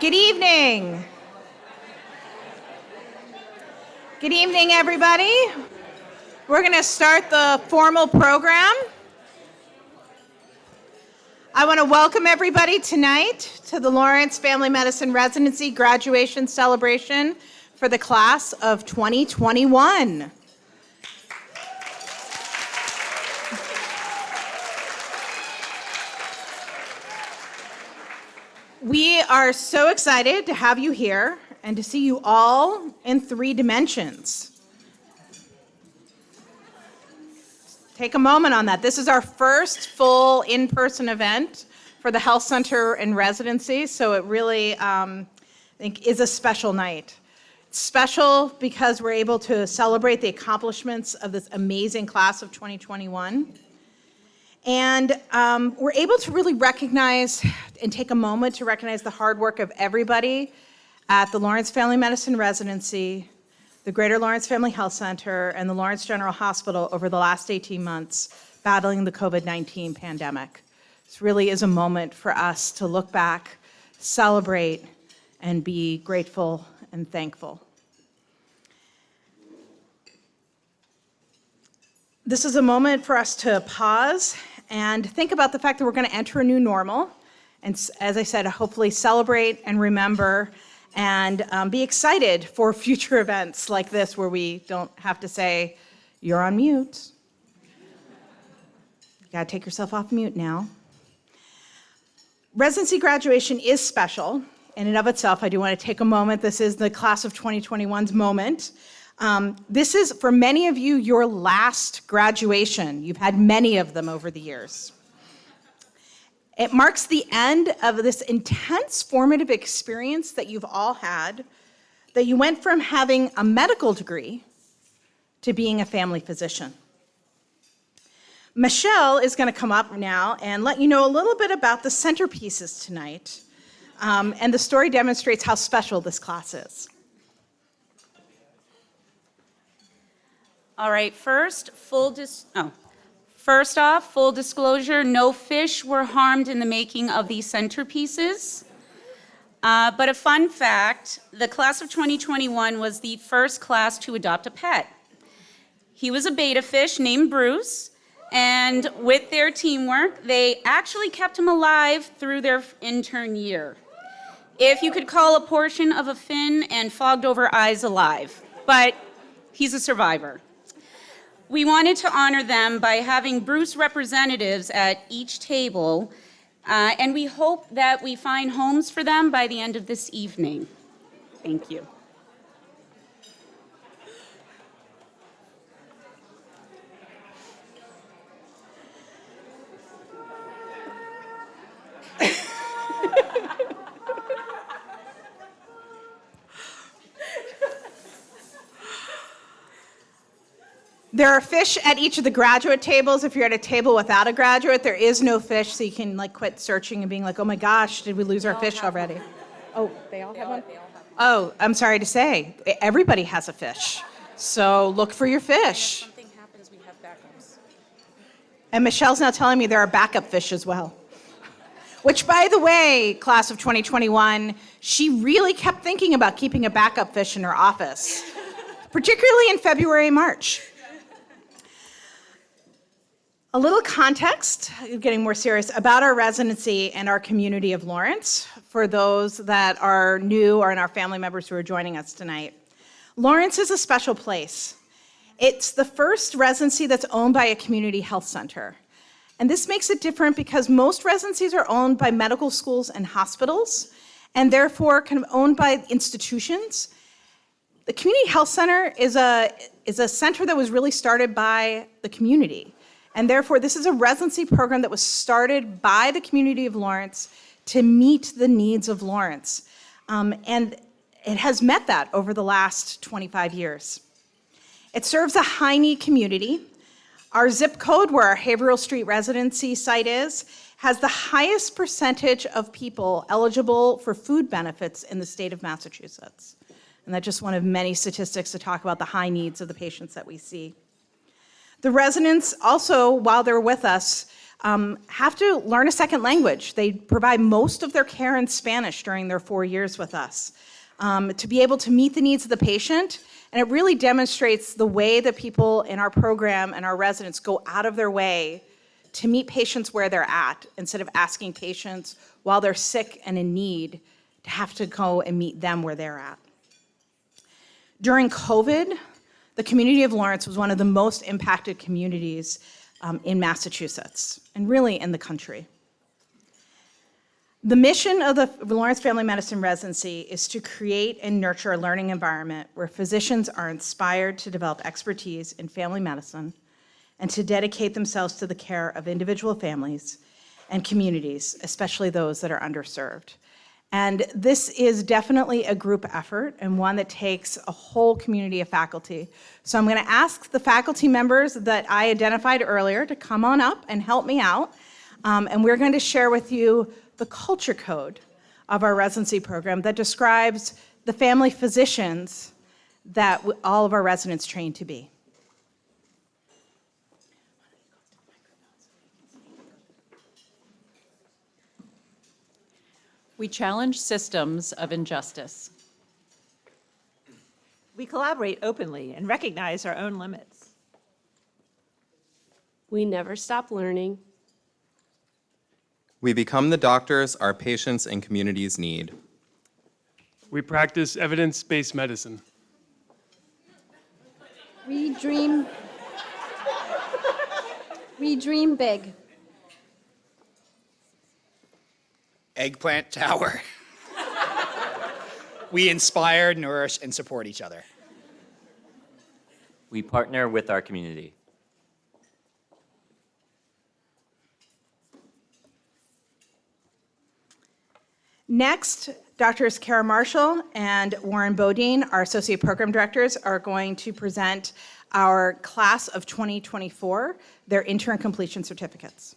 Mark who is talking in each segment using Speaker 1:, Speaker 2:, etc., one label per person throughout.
Speaker 1: Good evening. Good evening, everybody. We're going to start the formal program. I want to welcome everybody tonight to the Lawrence Family Medicine Residency Graduation Celebration for the class of 2021. We are so excited to have you here and to see you all in 3 dimensions. Take a moment on that. This is our first full in-person event for the Health Center and Residency, so it really, I think, is a special night. It's special because we're able to celebrate the accomplishments of this amazing class of 2021. And we're able to really recognize and take a moment to recognize the hard work of everybody at the Lawrence Family Medicine Residency, the Greater Lawrence Family Health Center, and the Lawrence General Hospital over the last 18 months battling the COVID-19 pandemic. This really is a moment for us to look back, celebrate, and be grateful and thankful. This is a moment for us to pause and think about the fact that we're going to enter a new normal. And as I said, hopefully celebrate and remember and be excited for future events like this where we don't have to say, you're on mute. You got to take yourself off mute now. Residency graduation is special in and of itself. I do want to take a moment. This is the class of 2021's moment. This is, for many of you, your last graduation. You've had many of them over the years. It marks the end of this intense formative experience that you've all had, that you went from having a medical degree to being a family physician. Michelle is going to come up now and let you know a little bit about the centerpieces tonight, and the story demonstrates how special this class is.
Speaker 2: All right, first off, full disclosure, no fish were harmed in the making of these centerpieces. But a fun fact, the class of 2021 was the first class to adopt a pet. He was a betta fish named Bruce, and with their teamwork, they actually kept him alive through their intern year. If you could call a portion of a fin and fogged over eyes alive, but he's a survivor. We wanted to honor them by having Bruce representatives at each table, and we hope that we find homes for them by the end of this evening. Thank you.
Speaker 1: There are fish at each of the graduate tables. If you're at a table without a graduate, there is no fish, so you can quit searching and being like, oh my gosh, did we lose our fish already? Oh, they all have one? Oh, I'm sorry to say, everybody has a fish. So look for your fish.
Speaker 2: If something happens, we have backups.
Speaker 1: And Michelle's now telling me there are backup fish as well. Which, by the way, class of 2021, she really kept thinking about keeping a backup fish in her office, particularly in February and March. A little context, getting more serious, about our residency and our community of Lawrence for those that are new or in our family members who are joining us tonight. Lawrence is a special place. It's the first residency that's owned by a community health center. And this makes it different because most residencies are owned by medical schools and hospitals, and therefore kind of owned by institutions. The community health center is a center that was really started by the community. And therefore, this is a residency program that was started by the community of Lawrence to meet the needs of Lawrence. And it has met that over the last 25 years. It serves a high-need community. Our zip code, where our Haverhill Street residency site is, has the highest percentage of people eligible for food benefits in the state of Massachusetts. And that's just one of many statistics to talk about the high needs of the patients that we see. The residents also, while they're with us, have to learn a second language. They provide most of their care in Spanish during their 4 years with us, to be able to meet the needs of the patient. And it really demonstrates the way that people in our program and our residents go out of their way to meet patients where they're at, instead of asking patients while they're sick and in need to have to go and meet them where they're at. During COVID, the community of Lawrence was one of the most impacted communities in Massachusetts, and really in the country. The mission of the Lawrence Family Medicine Residency is to create and nurture a learning environment where physicians are inspired to develop expertise in family medicine and to dedicate themselves to the care of individual families and communities, especially those that are underserved. And this is definitely a group effort, and one that takes a whole community of faculty. So I'm going to ask the faculty members that I identified earlier to come on up and help me out. And we're going to share with you the culture code of our residency program that describes the family physicians that all of our residents train to be.
Speaker 3: We challenge systems of injustice.
Speaker 4: We collaborate openly and recognize our own limits.
Speaker 5: We never stop learning.
Speaker 6: We become the doctors our patients and communities need.
Speaker 7: We practice evidence-based medicine.
Speaker 8: We dream big.
Speaker 9: Eggplant Tower. We inspire, nourish, and support each other.
Speaker 10: We partner with our community.
Speaker 1: Next, Drs. Kara Marshall and Warren Boden, our Associate Program Directors, are going to present our class of 2024, their intern completion certificates.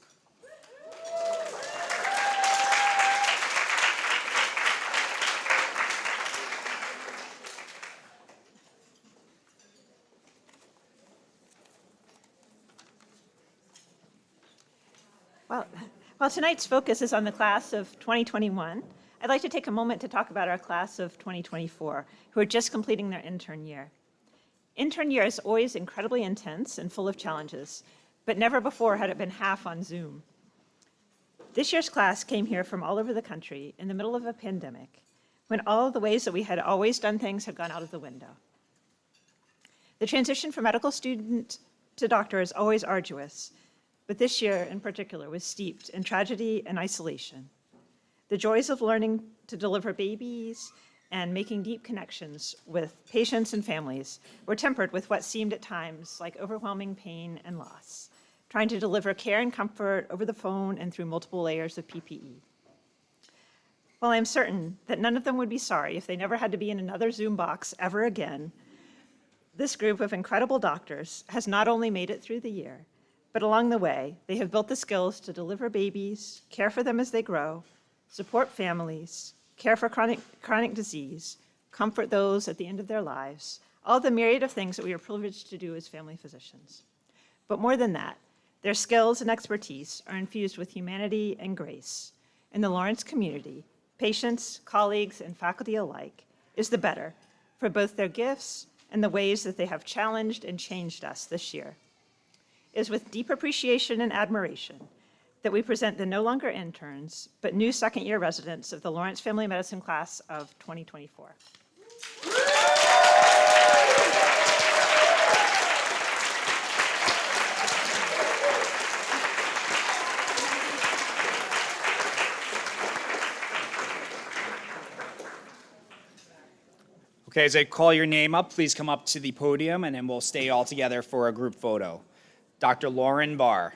Speaker 4: While tonight's focus is on the class of 2021, I'd like to take a moment to talk about our class of 2024, who are just completing their intern year. Intern year is always incredibly intense and full of challenges, but never before had it been half on Zoom. This year's class came here from all over the country in the middle of a pandemic, when all of the ways that we had always done things had gone out of the window. The transition from medical student to doctor is always arduous, but this year in particular was steeped in tragedy and isolation. The joys of learning to deliver babies and making deep connections with patients and families were tempered with what seemed at times like overwhelming pain and loss, trying to deliver care and comfort over the phone and through multiple layers of PPE. While I'm certain that none of them would be sorry if they never had to be in another Zoom box ever again, this group of incredible doctors has not only made it through the year, but along the way, they have built the skills to deliver babies, care for them as they grow, support families, care for chronic disease, comfort those at the end of their lives, all the myriad of things that we are privileged to do as family physicians. But more than that, their skills and expertise are infused with humanity and grace. And the Lawrence community, patients, colleagues, and faculty alike, is the better for both their gifts and the ways that they have challenged and changed us this year. It is with deep appreciation and admiration that we present the no longer interns, but new second-year residents of the Lawrence Family Medicine class of 2024.
Speaker 9: Okay, as I call your name up, please come up to the podium, and then we'll stay all together for a group photo. Dr. Lauren Barr.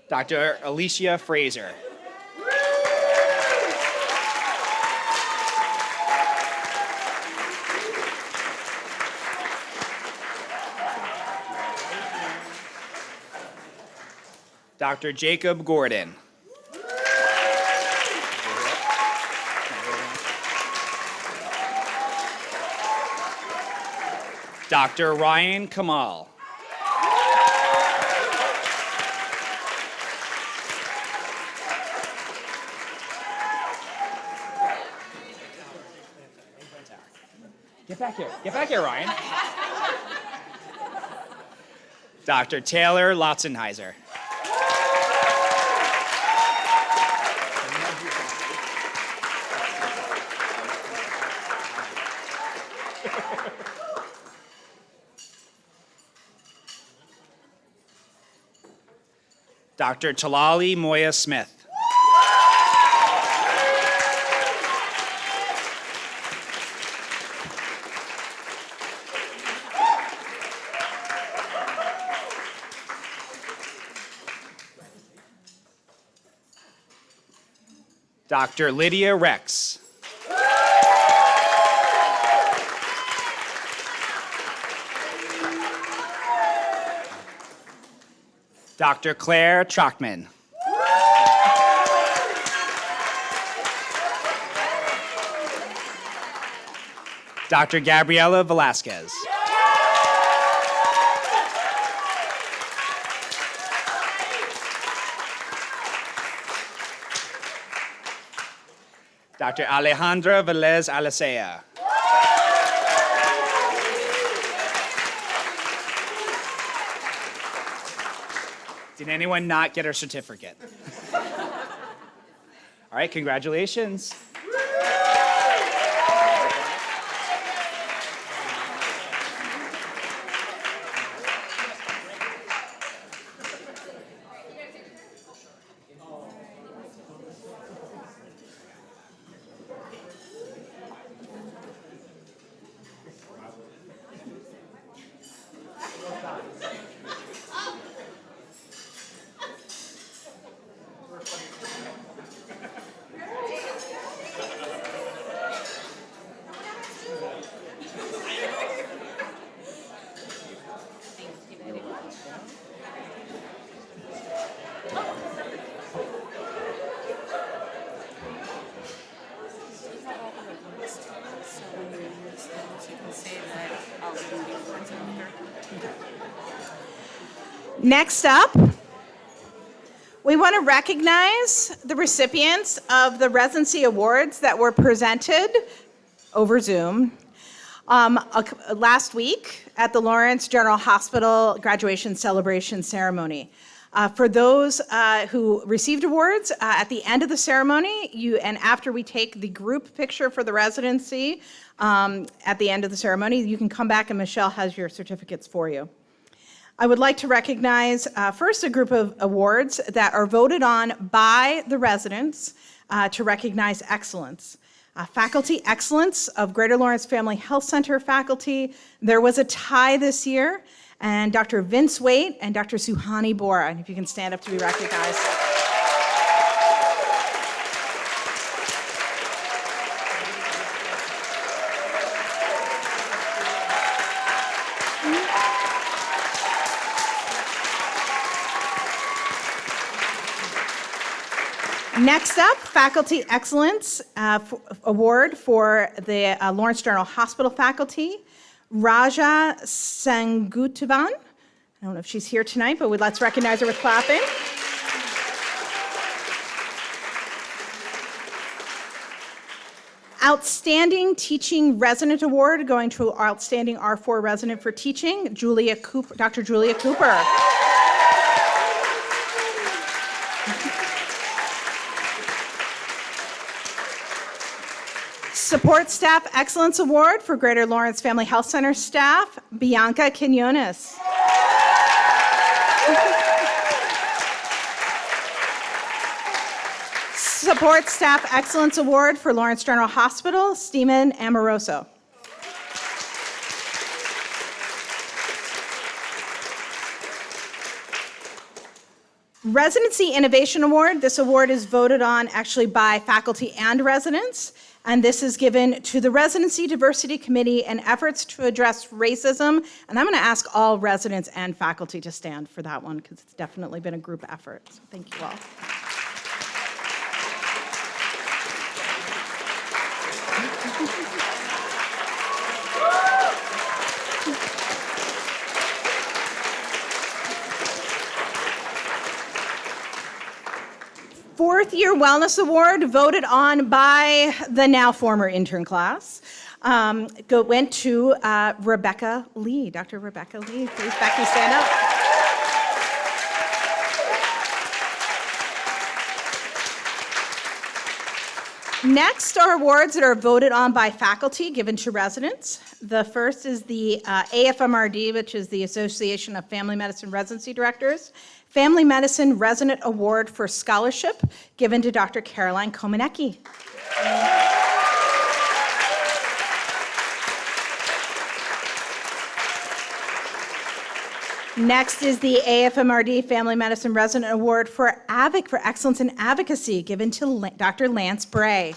Speaker 9: Dr. Alicia Fraser. Dr. Jacob Gordon. Dr. Ryan Kamal. Get back here. Get back here, Ryan. Dr. Taylor Lotzenheiser. Dr. Talali Moya Smith. Dr. Lydia Rex. Dr. Claire Chalkman. Dr. Gabriela Velasquez. Dr. Alejandra Velez Alicea. Did anyone not get her certificate? All right, congratulations.
Speaker 1: Next up, we want to recognize the recipients of the Residency Awards that were presented over Zoom last week at the Lawrence General Hospital graduation celebration ceremony. For those who received awards, at the end of the ceremony, and after we take the group picture for the residency at the end of the ceremony, you can come back and Michelle has your certificates for you. I would like to recognize first a group of awards that are voted on by the residents to recognize excellence. Faculty Excellence of Greater Lawrence Family Health Center faculty. There was a tie this year, and Dr. Vince Waite and Dr. Suhani Bora, and if you can stand up to be recognized. Next up, Faculty Excellence Award for the Lawrence General Hospital faculty, Raja Sangutavan. I don't know if she's here tonight, but let's recognize her with clapping. Outstanding Teaching Resident Award going to Outstanding R4 Resident for Teaching, Dr. Julia Cooper. Support Staff Excellence Award for Greater Lawrence Family Health Center staff, Bianca Quinones. Support Staff Excellence Award for Lawrence General Hospital, Steven Amoroso. Residency Innovation Award. This award is voted on actually by faculty and residents. And this is given to the Residency Diversity Committee and efforts to address racism. And I'm going to ask all residents and faculty to stand for that one because it's definitely been a group effort. So thank you all. Fourth Year Wellness Award, voted on by the now former intern class, went to Rebecca Lee. Dr. Rebecca Lee, please, Becky, stand up. Next are awards that are voted on by faculty, given to residents. The first is the AFMRD, which is the Association of Family Medicine Residency Directors, Family Medicine Resident Award for Scholarship, given to Dr. Caroline Komanecki. Next is the AFMRD Family Medicine Resident Award for Excellence in Advocacy, given to Dr. Lance Bray.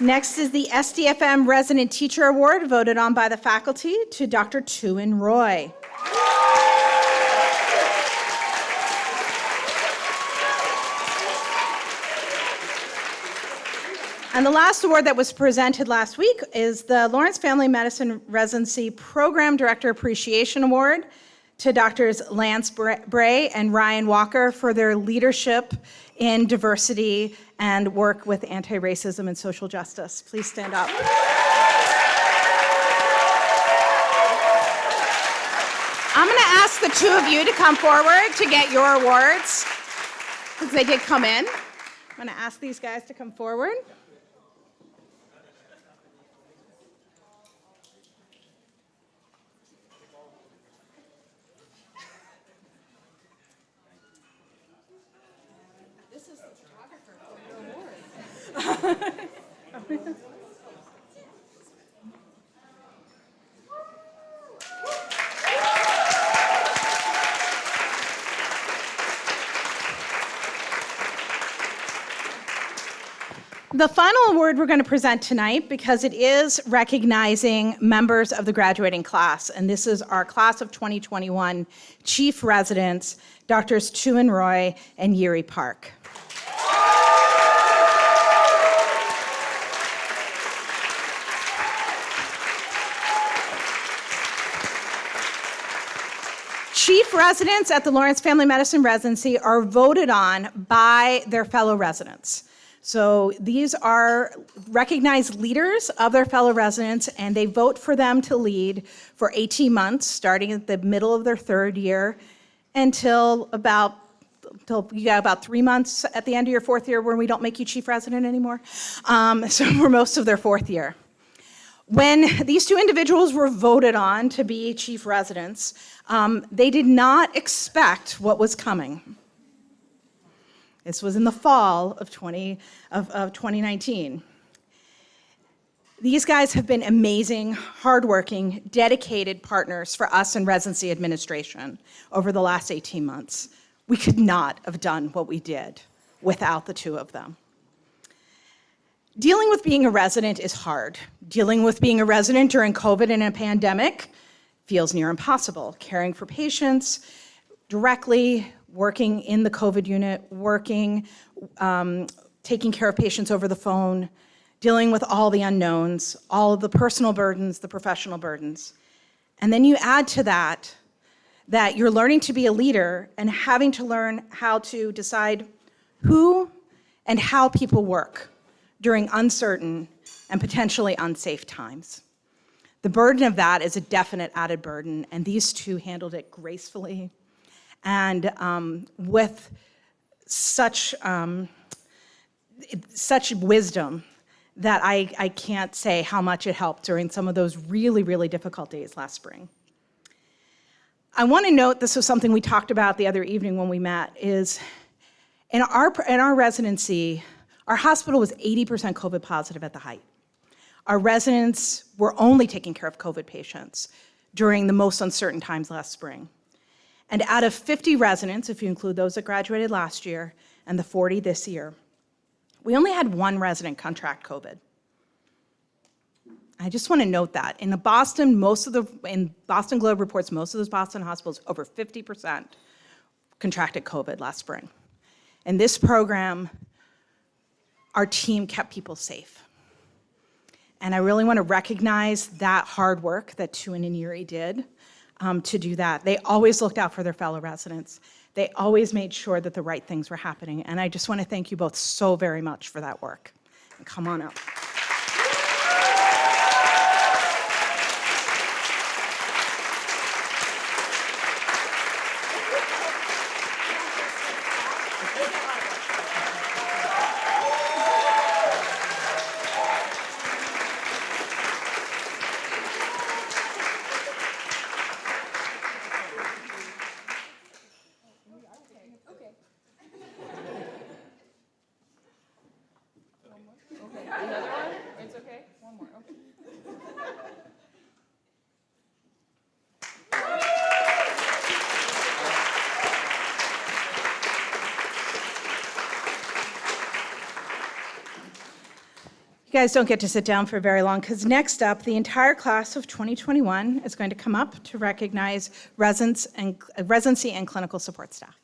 Speaker 1: Next is the SDFM Resident Teacher Award, voted on by the faculty, to Dr. Tuan Roy. And the last award that was presented last week is the Lawrence Family Medicine Residency Program Director Appreciation Award to Drs. Lance Bray and Ryan Walker for their leadership in diversity and work with anti-racism and social justice. Please stand up. I'm going to ask the two of you to come forward to get your awards, because they did come in. I'm going to ask these guys to come forward. The final award we're going to present tonight, because it is recognizing members of the graduating class, and this is our class of 2021 chief residents, Drs. Tuan Roy and Yuri Park. Chief residents at the Lawrence Family Medicine Residency are voted on by their fellow residents. So these are recognized leaders of their fellow residents, and they vote for them to lead for 18 months, starting at the middle of their third year until you got about 3 months at the end of your fourth year when we don't make you chief resident anymore. So for most of their fourth year. When these two individuals were voted on to be chief residents, they did not expect what was coming. This was in the fall of 2019. These guys have been amazing, hardworking, dedicated partners for us in residency administration over the last 18 months. We could not have done what we did without the two of them. Dealing with being a resident is hard. Dealing with being a resident during COVID and a pandemic feels near impossible. Caring for patients directly, working in the COVID unit, taking care of patients over the phone, dealing with all the unknowns, all of the personal burdens, the professional burdens. And then you add to that you're learning to be a leader and having to learn how to decide who and how people work during uncertain and potentially unsafe times. The burden of that is a definite added burden, and these two handled it gracefully and with such wisdom that I can't say how much it helped during some of those really, really difficult days last spring. I want to note, this was something we talked about the other evening when we met, is in our residency, our hospital was 80% COVID positive at the height. Our residents were only taking care of COVID patients during the most uncertain times last spring. And out of 50 residents, if you include those that graduated last year and the 40 this year, we only had one resident contract COVID. I just want to note that. In Boston Globe reports, most of those Boston hospitals, over 50% contracted COVID last spring. In this program, our team kept people safe. And I really want to recognize that hard work that Tuan and Yuri did to do that. They always looked out for their fellow residents. They always made sure that the right things were happening. And I just want to thank you both so very much for that work. And come on up. You guys don't get to sit down for very long because next up, the entire class of 2021 is going to come up to recognize residency and clinical support staff.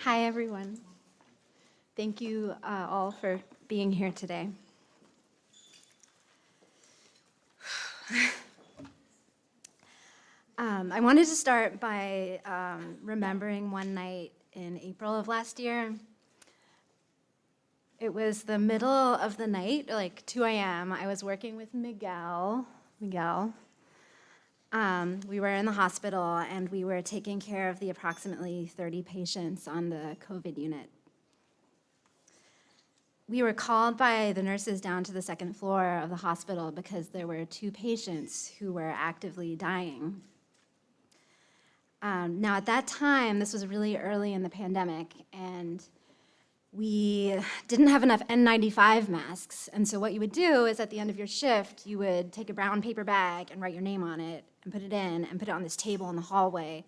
Speaker 5: Hi, everyone. Thank you all for being here today. I wanted to start by remembering one night in April of last year. It was the middle of the night, like 2 a.m. I was working with Miguel. We were in the hospital, and we were taking care of the approximately 30 patients on the COVID unit. We were called by the nurses down to the second floor of the hospital because there were 2 patients who were actively dying. Now, at that time, this was really early in the pandemic, and we didn't have enough N95 masks. And so what you would do is at the end of your shift, you would take a brown paper bag and write your name on it and put it in and put it on this table in the hallway.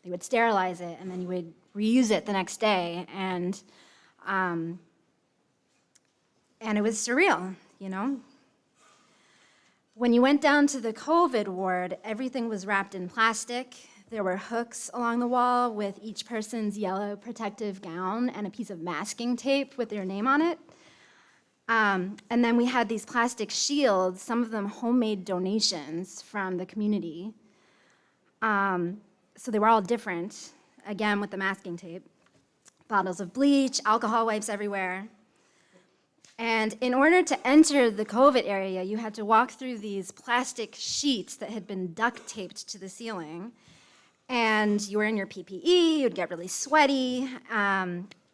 Speaker 5: They would sterilize it, and then you would reuse it the next day. And it was surreal, you know? When you went down to the COVID ward, everything was wrapped in plastic. There were hooks along the wall with each person's yellow protective gown and a piece of masking tape with their name on it. And then we had these plastic shields, some of them homemade donations from the community. So they were all different, again with the masking tape. Bottles of bleach, alcohol wipes everywhere. And in order to enter the COVID area, you had to walk through these plastic sheets that had been duct taped to the ceiling. And you were in your PPE, you'd get really sweaty.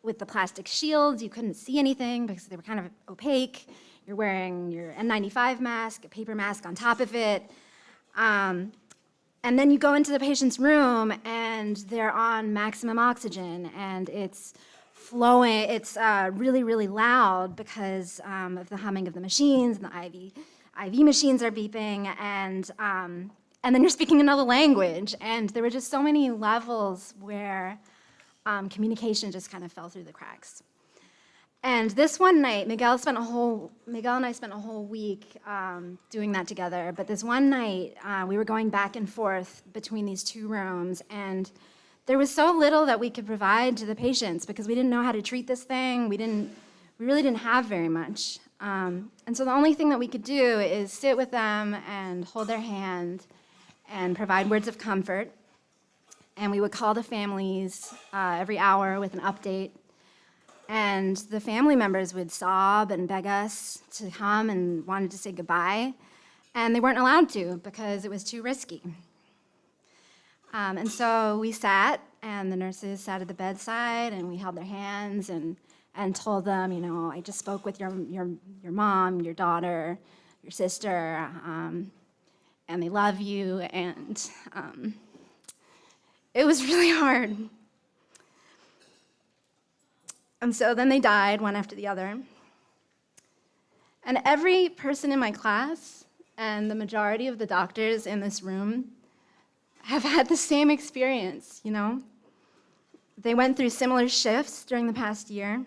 Speaker 5: With the plastic shields, you couldn't see anything because they were kind of opaque. You're wearing your N95 mask, a paper mask on top of it. And then you go into the patient's room, and they're on maximum oxygen, and it's flowing. It's really, really loud because of the humming of the machines, and the IV machines are beeping, and then you're speaking another language. And there were just so many levels where communication just kind of fell through the cracks. And this one night, Miguel and I spent a whole week doing that together. But this one night, we were going back and forth between these 2 rooms, and there was so little that we could provide to the patients because we didn't know how to treat this thing. We really didn't have very much. And so the only thing that we could do is sit with them and hold their hand and provide words of comfort. And we would call the families every hour with an update. And the family members would sob and beg us to come and wanted to say goodbye. And they weren't allowed to because it was too risky. And so we sat and the nurses sat at the bedside, and we held their hands and told them, I just spoke with your mom, your daughter, your sister, and they love you, and it was really hard. And so then they died, one after the other. And every person in my class, and the majority of the doctors in this room, have had the same experience, They went through similar shifts during the past year,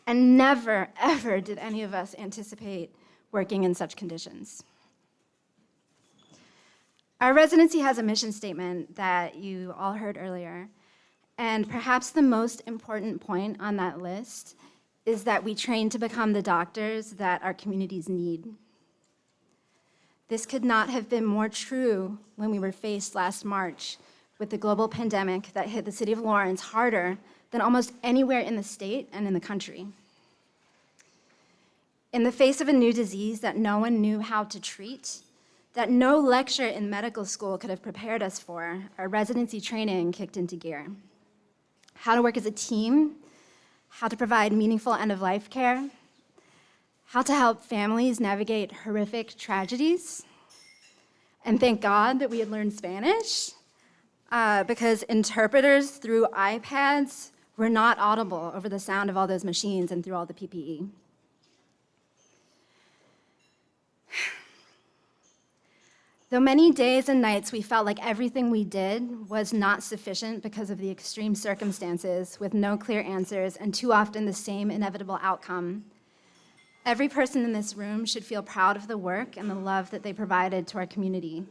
Speaker 5: and never, ever did any of us anticipate working in such conditions. Our residency has a mission statement that you all heard earlier, and perhaps the most important point on that list is that we train to become the doctors that our communities need. This could not have been more true when we were faced last March with the global pandemic that hit the city of Lawrence harder than almost anywhere in the state and in the country. In the face of a new disease that no one knew how to treat, that no lecture in medical school could have prepared us for, our residency training kicked into gear. How to work as a team, how to provide meaningful end-of-life care, how to help families navigate horrific tragedies. And thank God that we had learned Spanish, because interpreters through iPads were not audible over the sound of all those machines and through all the PPE. Though many days and nights we felt like everything we did was not sufficient because of the extreme circumstances with no clear answers and too often the same inevitable outcome, every person in this room should feel proud of the work and the love that they provided to our community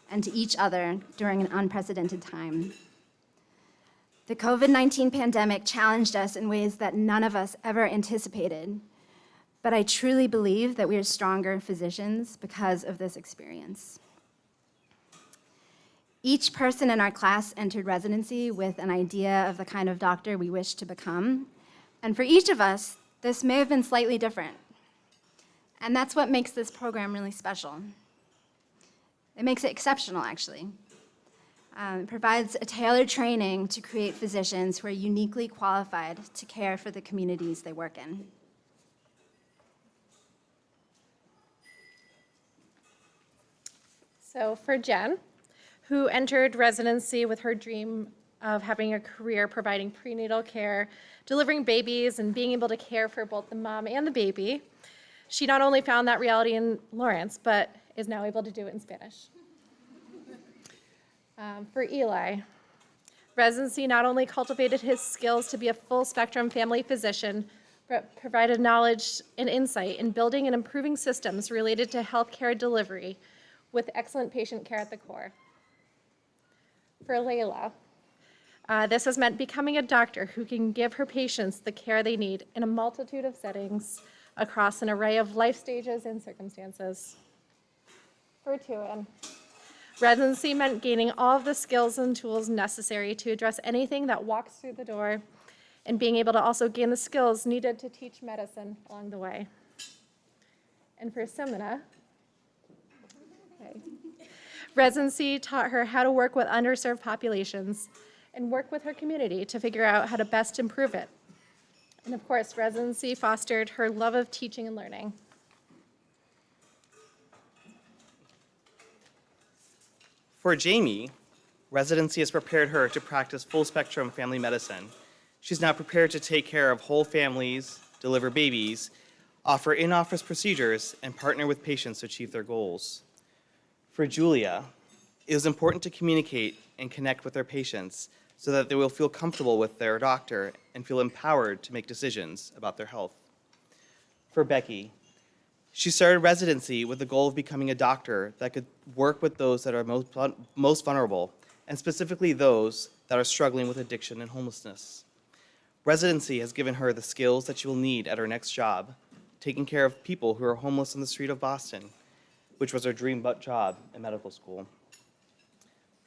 Speaker 5: and to each other during an unprecedented time. The COVID-19 pandemic challenged us in ways that none of us ever anticipated, but I truly believe that we are stronger physicians because of this experience. Each person in our class entered residency with an idea of the kind of doctor we wished to become, and for each of us, this may have been slightly different. And that's what makes this program really special. It makes it exceptional, actually. It provides a tailored training to create physicians who are uniquely qualified to care for the communities they work in.
Speaker 11: So for Jen, who entered residency with her dream of having a career providing prenatal care, delivering babies, and being able to care for both the mom and the baby, she not only found that reality in Lawrence, but is now able to do it in Spanish. For Eli, residency not only cultivated his skills to be a full-spectrum family physician, but provided knowledge and insight in building and improving systems related to healthcare delivery with excellent patient care at the core. For Layla, this has meant becoming a doctor who can give her patients the care they need in a multitude of settings across an array of life stages and circumstances. For Tuan, residency meant gaining all of the skills and tools necessary to address anything that walks through the door and being able to also gain the skills needed to teach medicine along the way. And for Simona, residency taught her how to work with underserved populations and work with her community to figure out how to best improve it. And of course, residency fostered her love of teaching and learning.
Speaker 12: For Jamie, residency has prepared her to practice full-spectrum family medicine. She's now prepared to take care of whole families, deliver babies, offer in-office procedures, and partner with patients to achieve their goals. For Julia, it is important to communicate and connect with their patients so that they will feel comfortable with their doctor and feel empowered to make decisions about their health. For Becky, she started residency with the goal of becoming a doctor that could work with those that are most vulnerable, and specifically those that are struggling with addiction and homelessness. Residency has given her the skills that she will need at her next job, taking care of people who are homeless on the street of Boston, which was her dream job in medical school.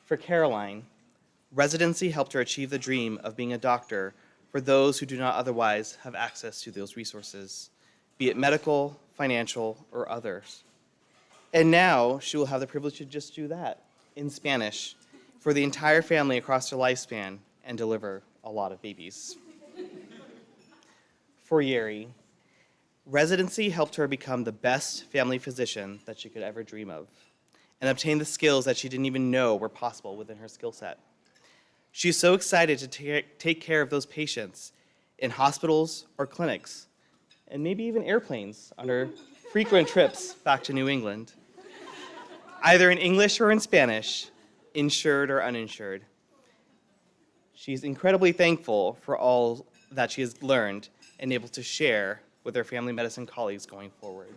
Speaker 12: For Caroline, residency helped her achieve the dream of being a doctor for those who do not otherwise have access to those resources, be it medical, financial, or others. And now she will have the privilege to just do that in Spanish for the entire family across her lifespan and deliver a lot of babies. For Yeri, residency helped her become the best family physician that she could ever dream of and obtain the skills that she didn't even know were possible within her skill set. She's so excited to take care of those patients in hospitals or clinics, and maybe even airplanes on her frequent trips back to New England, either in English or in Spanish, insured or uninsured. She's incredibly thankful for all that she has learned and able to share with her family medicine colleagues going forward.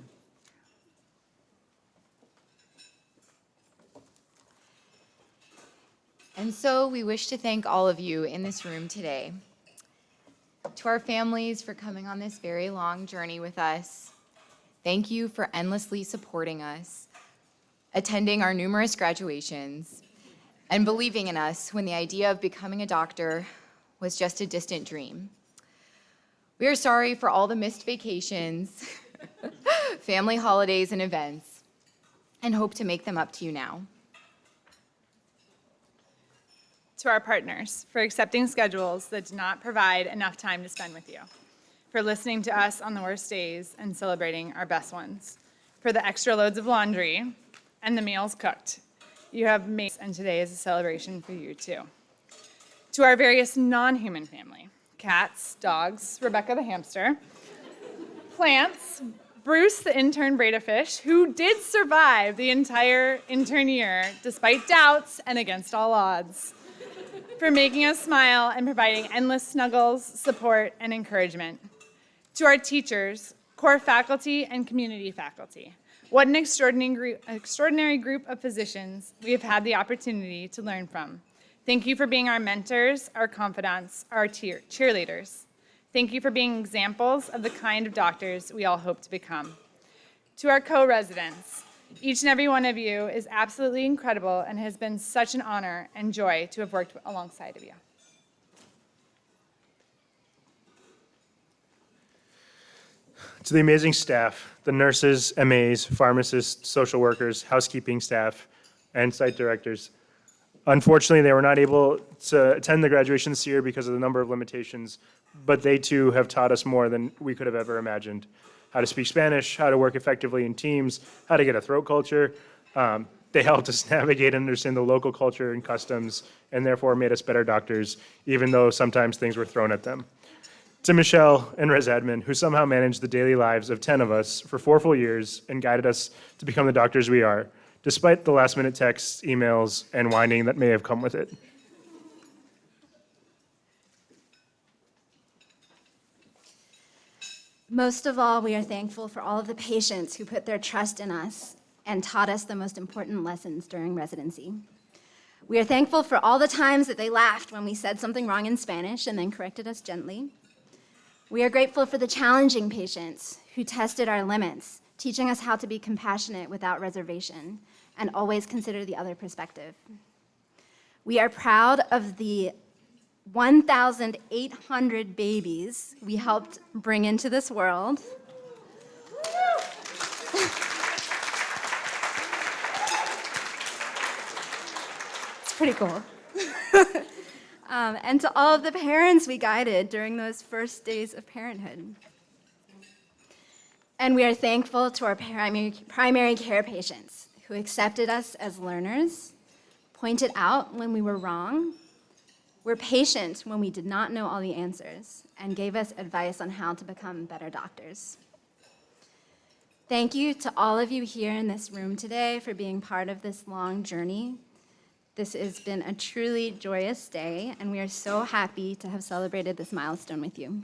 Speaker 13: And so we wish to thank all of you in this room today. To our families for coming on this very long journey with us. Thank you for endlessly supporting us, attending our numerous graduations, and believing in us when the idea of becoming a doctor was just a distant dream. We are sorry for all the missed vacations, family holidays, and events, and hope to make them up to you now.
Speaker 14: To our partners for accepting schedules that do not provide enough time to spend with you, for listening to us on the worst days and celebrating our best ones, for the extra loads of laundry and the meals cooked. You have made, and today is a celebration for you too. To our various non-human family, cats, dogs, Rebecca the hamster, plants, Bruce the intern Breda fish, who did survive the entire intern year despite doubts and against all odds, for making us smile and providing endless snuggles, support, and encouragement. To our teachers, core faculty, and community faculty, what an extraordinary group of physicians we have had the opportunity to learn from. Thank you for being our mentors, our confidants, our cheerleaders. Thank you for being examples of the kind of doctors we all hope to become. To our co-residents, each and every one of you is absolutely incredible and has been such an honor and joy to have worked alongside of you.
Speaker 15: To the amazing staff, the nurses, MAs, pharmacists, social workers, housekeeping staff, and site directors. Unfortunately, they were not able to attend the graduation this year because of the number of limitations, but they too have taught us more than we could have ever imagined. How to speak Spanish, how to work effectively in teams, how to get a throat culture. They helped us navigate and understand the local culture and customs, and therefore made us better doctors, even though sometimes things were thrown at them. To Michelle and Res Admin, who somehow managed the daily lives of 10 of us for 4 full years and guided us to become the doctors we are, despite the last-minute texts, emails, and whining that may have come with it.
Speaker 5: Most of all, we are thankful for all of the patients who put their trust in us and taught us the most important lessons during residency. We are thankful for all the times that they laughed when we said something wrong in Spanish and then corrected us gently. We are grateful for the challenging patients who tested our limits, teaching us how to be compassionate without reservation and always consider the other perspective. We are proud of the 1,800 babies we helped bring into this world. It's pretty cool. And to all of the parents we guided during those first days of parenthood. And we are thankful to our primary care patients who accepted us as learners, pointed out when we were wrong, were patient when we did not know all the answers, and gave us advice on how to become better doctors. Thank you to all of you here in this room today for being part of this long journey. This has been a truly joyous day, and we are so happy to have celebrated this milestone with you.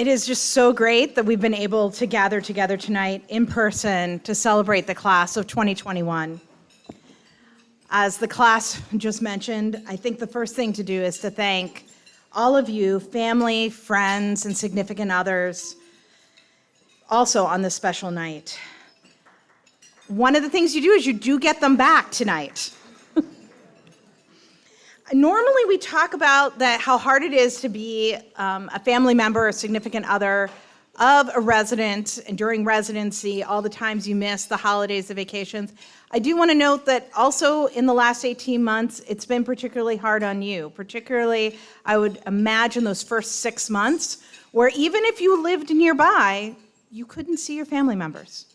Speaker 1: It is just so great that we've been able to gather together tonight in person to celebrate the class of 2021. As the class just mentioned, I think the first thing to do is to thank all of you, family, friends, and significant others, also on this special night. One of the things you do is you do get them back tonight. Normally, we talk about how hard it is to be a family member or significant other of a resident, and during residency, all the times you miss the holidays, the vacations. I do want to note that also in the last 18 months, it's been particularly hard on you. Particularly, I would imagine those first 6 months, where even if you lived nearby, you couldn't see your family members.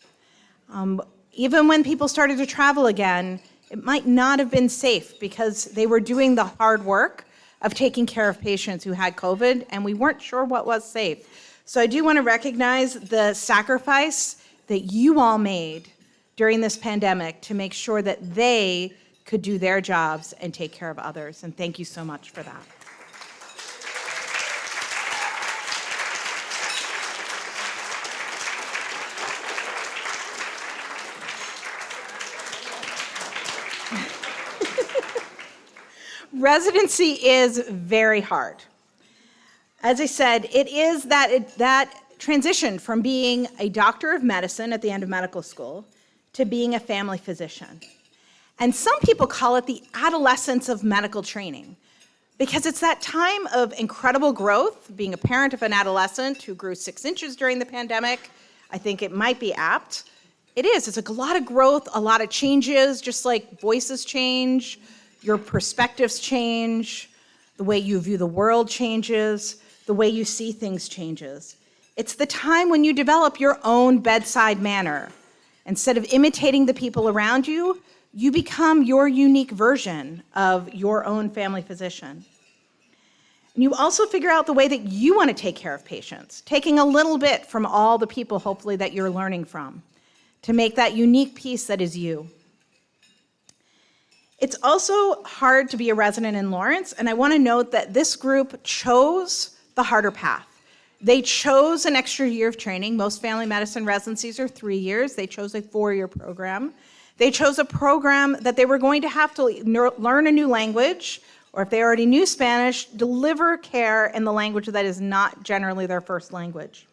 Speaker 1: Even when people started to travel again, it might not have been safe because they were doing the hard work of taking care of patients who had COVID, and we weren't sure what was safe. So I do want to recognize the sacrifice that you all made during this pandemic to make sure that they could do their jobs and take care of others, and thank you so much for that. Residency is very hard. As I said, it is that transition from being a doctor of medicine at the end of medical school to being a family physician. And some people call it the adolescence of medical training because it's that time of incredible growth. Being a parent of an adolescent who grew 6 inches during the pandemic, I think it might be apt. It is. It's a lot of growth, a lot of changes, just like voices change, your perspectives change, the way you view the world changes, the way you see things changes. It's the time when you develop your own bedside manner. Instead of imitating the people around you, you become your unique version of your own family physician. And you also figure out the way that you want to take care of patients, taking a little bit from all the people, hopefully, that you're learning from, to make that unique piece that is you. It's also hard to be a resident in Lawrence, and I want to note that this group chose the harder path. They chose an extra year of training. Most family medicine residencies are 3 years. They chose a 4-year program. They chose a program that they were going to have to learn a new language, or if they already knew Spanish, deliver care in the language that is not generally their first language.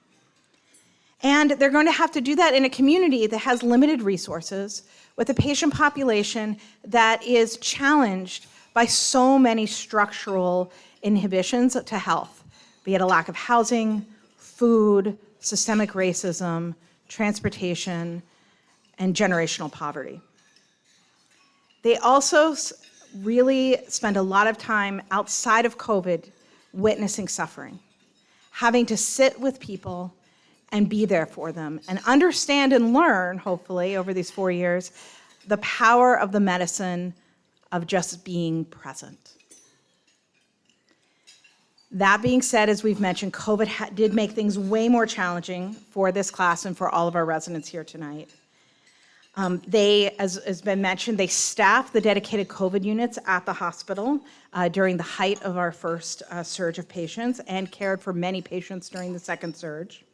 Speaker 1: And they're going to have to do that in a community that has limited resources, with a patient population that is challenged by so many structural inhibitions to health, be it a lack of housing, food, systemic racism, transportation, and generational poverty. They also really spend a lot of time outside of COVID witnessing suffering, having to sit with people and be there for them, and understand and learn, hopefully, over these 4 years, the power of the medicine of just being present. That being said, as we've mentioned, COVID did make things way more challenging for this class and for all of our residents here tonight. They, as has been mentioned, they staffed the dedicated COVID units at the hospital during the height of our first surge of patients and cared for many patients during the second surge.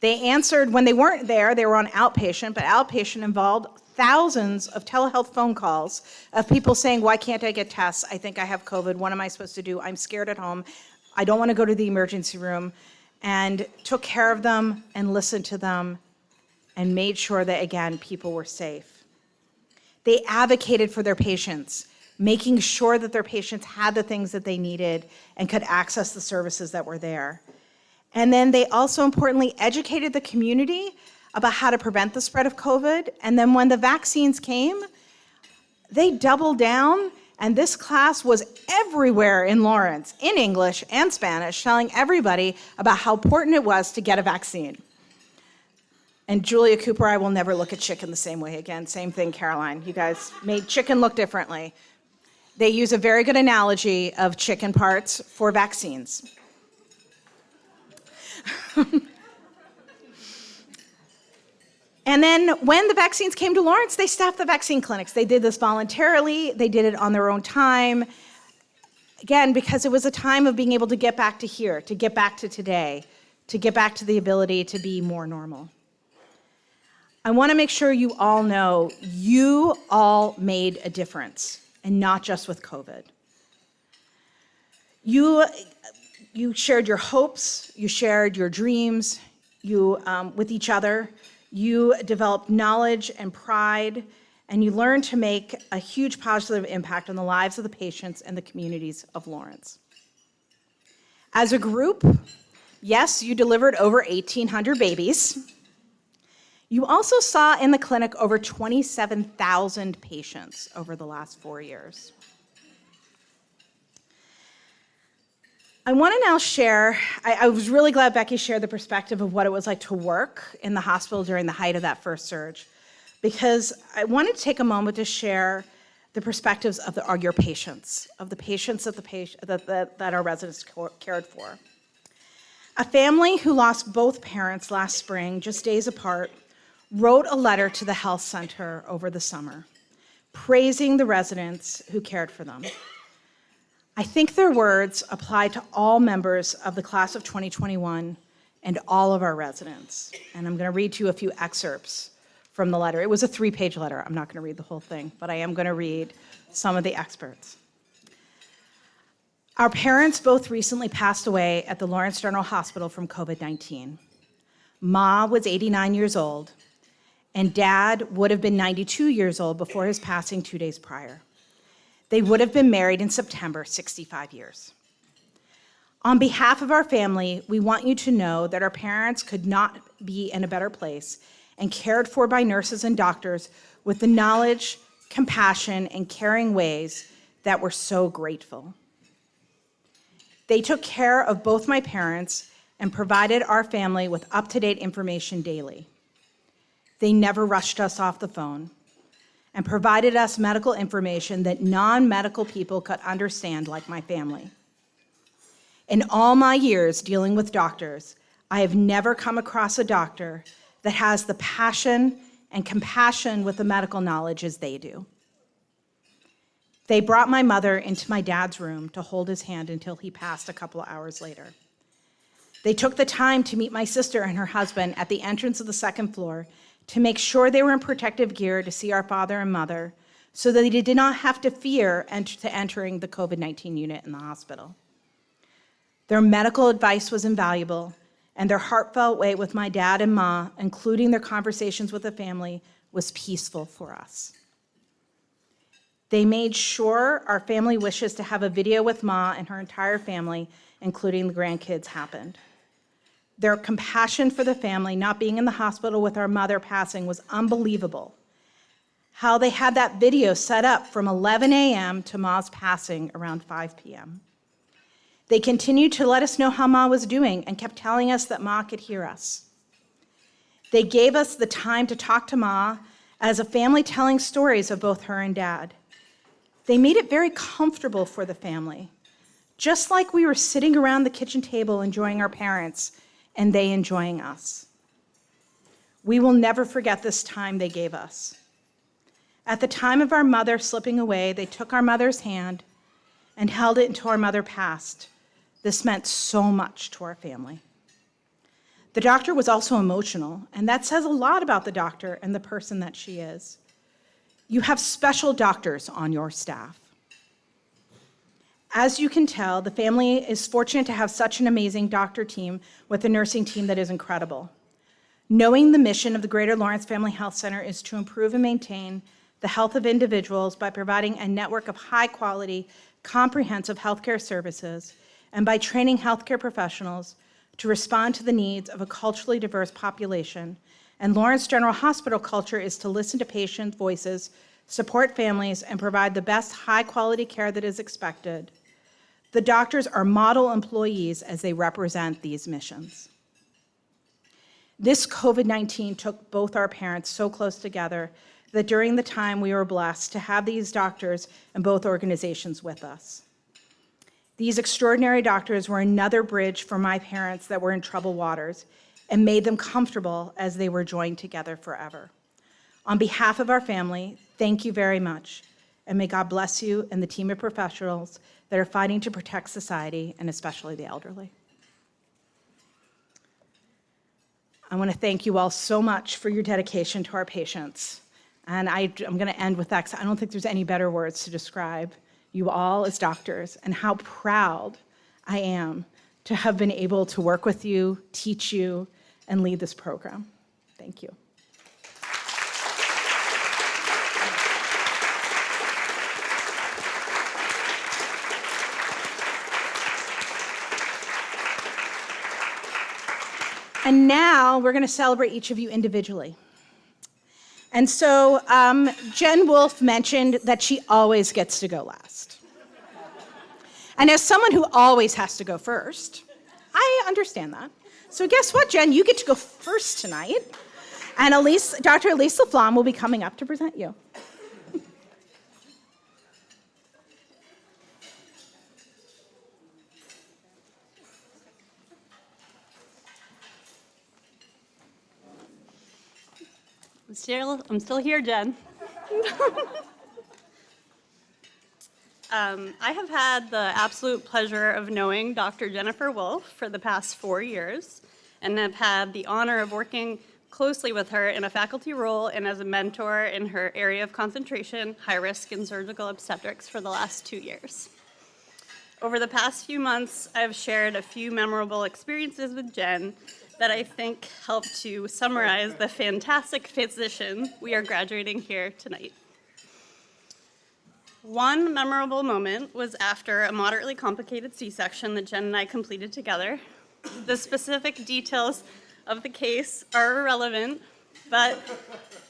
Speaker 1: They answered, when they weren't there, they were on outpatient, but outpatient involved thousands of telehealth phone calls of people saying, why can't I get tests? I think I have COVID. What am I supposed to do? I'm scared at home. I don't want to go to the emergency room. And took care of them and listened to them and made sure that, again, people were safe. They advocated for their patients, making sure that their patients had the things that they needed and could access the services that were there. And then they also importantly educated the community about how to prevent the spread of COVID. And then when the vaccines came, they doubled down, and this class was everywhere in Lawrence, in English and Spanish, telling everybody about how important it was to get a vaccine. And Julia Cooper, I will never look at chicken the same way again. Same thing, Caroline. You guys made chicken look differently. They use a very good analogy of chicken parts for vaccines. And then when the vaccines came to Lawrence, they staffed the vaccine clinics. They did this voluntarily. They did it on their own time. Again, because it was a time of being able to get back to here, to get back to today, to get back to the ability to be more normal. I want to make sure you all know you all made a difference, and not just with COVID. You shared your hopes, you shared your dreams, with each other. You developed knowledge and pride, and you learned to make a huge positive impact on the lives of the patients and the communities of Lawrence. As a group, yes, you delivered over 1,800 babies. You also saw in the clinic over 27,000 patients over the last 4 years. I want to now share, I was really glad Becky shared the perspective of what it was like to work in the hospital during the height of that first surge, because I wanted to take a moment to share the perspectives of your patients, of the patients that our residents cared for. A family who lost both parents last spring, just days apart, wrote a letter to the health center over the summer, praising the residents who cared for them. I think their words apply to all members of the class of 2021 and all of our residents. And I'm going to read to you a few excerpts from the letter. It was a 3-page letter. I'm not going to read the whole thing, but I am going to read some of the excerpts. Our parents both recently passed away at the Lawrence General Hospital from COVID-19. Ma was 89 years old, and Dad would have been 92 years old before his passing 2 days prior. They would have been married in September, 65 years. On behalf of our family, we want you to know that our parents could not be in a better place and cared for by nurses and doctors with the knowledge, compassion, and caring ways that we're so grateful. They took care of both my parents and provided our family with up-to-date information daily. They never rushed us off the phone and provided us medical information that non-medical people could understand, like my family. In all my years dealing with doctors, I have never come across a doctor that has the passion and compassion with the medical knowledge as they do. They brought my mother into my dad's room to hold his hand until he passed a couple of hours later. They took the time to meet my sister and her husband at the entrance of the second floor to make sure they were in protective gear to see our father and mother so that they did not have to fear entering the COVID-19 unit in the hospital. Their medical advice was invaluable, and their heartfelt way with my dad and Ma, including their conversations with the family, was peaceful for us. They made sure our family wishes to have a video with Ma and her entire family, including the grandkids, happened. Their compassion for the family not being in the hospital with our mother passing was unbelievable. How they had that video set up from 11 a.m. to Ma's passing around 5 p.m. They continued to let us know how Ma was doing and kept telling us that Ma could hear us. They gave us the time to talk to Ma as a family, telling stories of both her and Dad. They made it very comfortable for the family, just like we were sitting around the kitchen table enjoying our parents and they enjoying us. We will never forget this time they gave us. At the time of our mother slipping away, they took our mother's hand and held it until our mother passed. This meant so much to our family. The doctor was also emotional, and that says a lot about the doctor and the person that she is. You have special doctors on your staff. As you can tell, the family is fortunate to have such an amazing doctor team with a nursing team that is incredible. Knowing the mission of the Greater Lawrence Family Health Center is to improve and maintain the health of individuals by providing a network of high-quality, comprehensive healthcare services, and by training healthcare professionals to respond to the needs of a culturally diverse population. And Lawrence General Hospital culture is to listen to patient voices, support families, and provide the best high-quality care that is expected. The doctors are model employees as they represent these missions. This COVID-19 took both our parents so close together that during the time we were blessed to have these doctors and both organizations with us. These extraordinary doctors were another bridge for my parents that were in troubled waters and made them comfortable as they were joined together forever. On behalf of our family, thank you very much, and may God bless you and the team of professionals that are fighting to protect society and especially the elderly. I want to thank you all so much for your dedication to our patients. And I'm going to end with that because I don't think there's any better words to describe you all as doctors and how proud I am to have been able to work with you, teach you, and lead this program. Thank you. And now we're going to celebrate each of you individually. And so Jen Wolfe mentioned that she always gets to go last. And as someone who always has to go first, I understand that. So guess what, Jen? You get to go first tonight. And Dr. Elise Laflamme will be coming up to present you.
Speaker 16: I'm still here, Jen. I have had the absolute pleasure of knowing Dr. Jennifer Wolfe for the past 4 years and have had the honor of working closely with her in a faculty role and as a mentor in her area of concentration, high-risk and surgical obstetrics for the last 2 years. Over the past few months, I've shared a few memorable experiences with Jen that I think help to summarize the fantastic physician we are graduating here tonight. One memorable moment was after a moderately complicated C-section that Jen and I completed together. The specific details of the case are irrelevant, but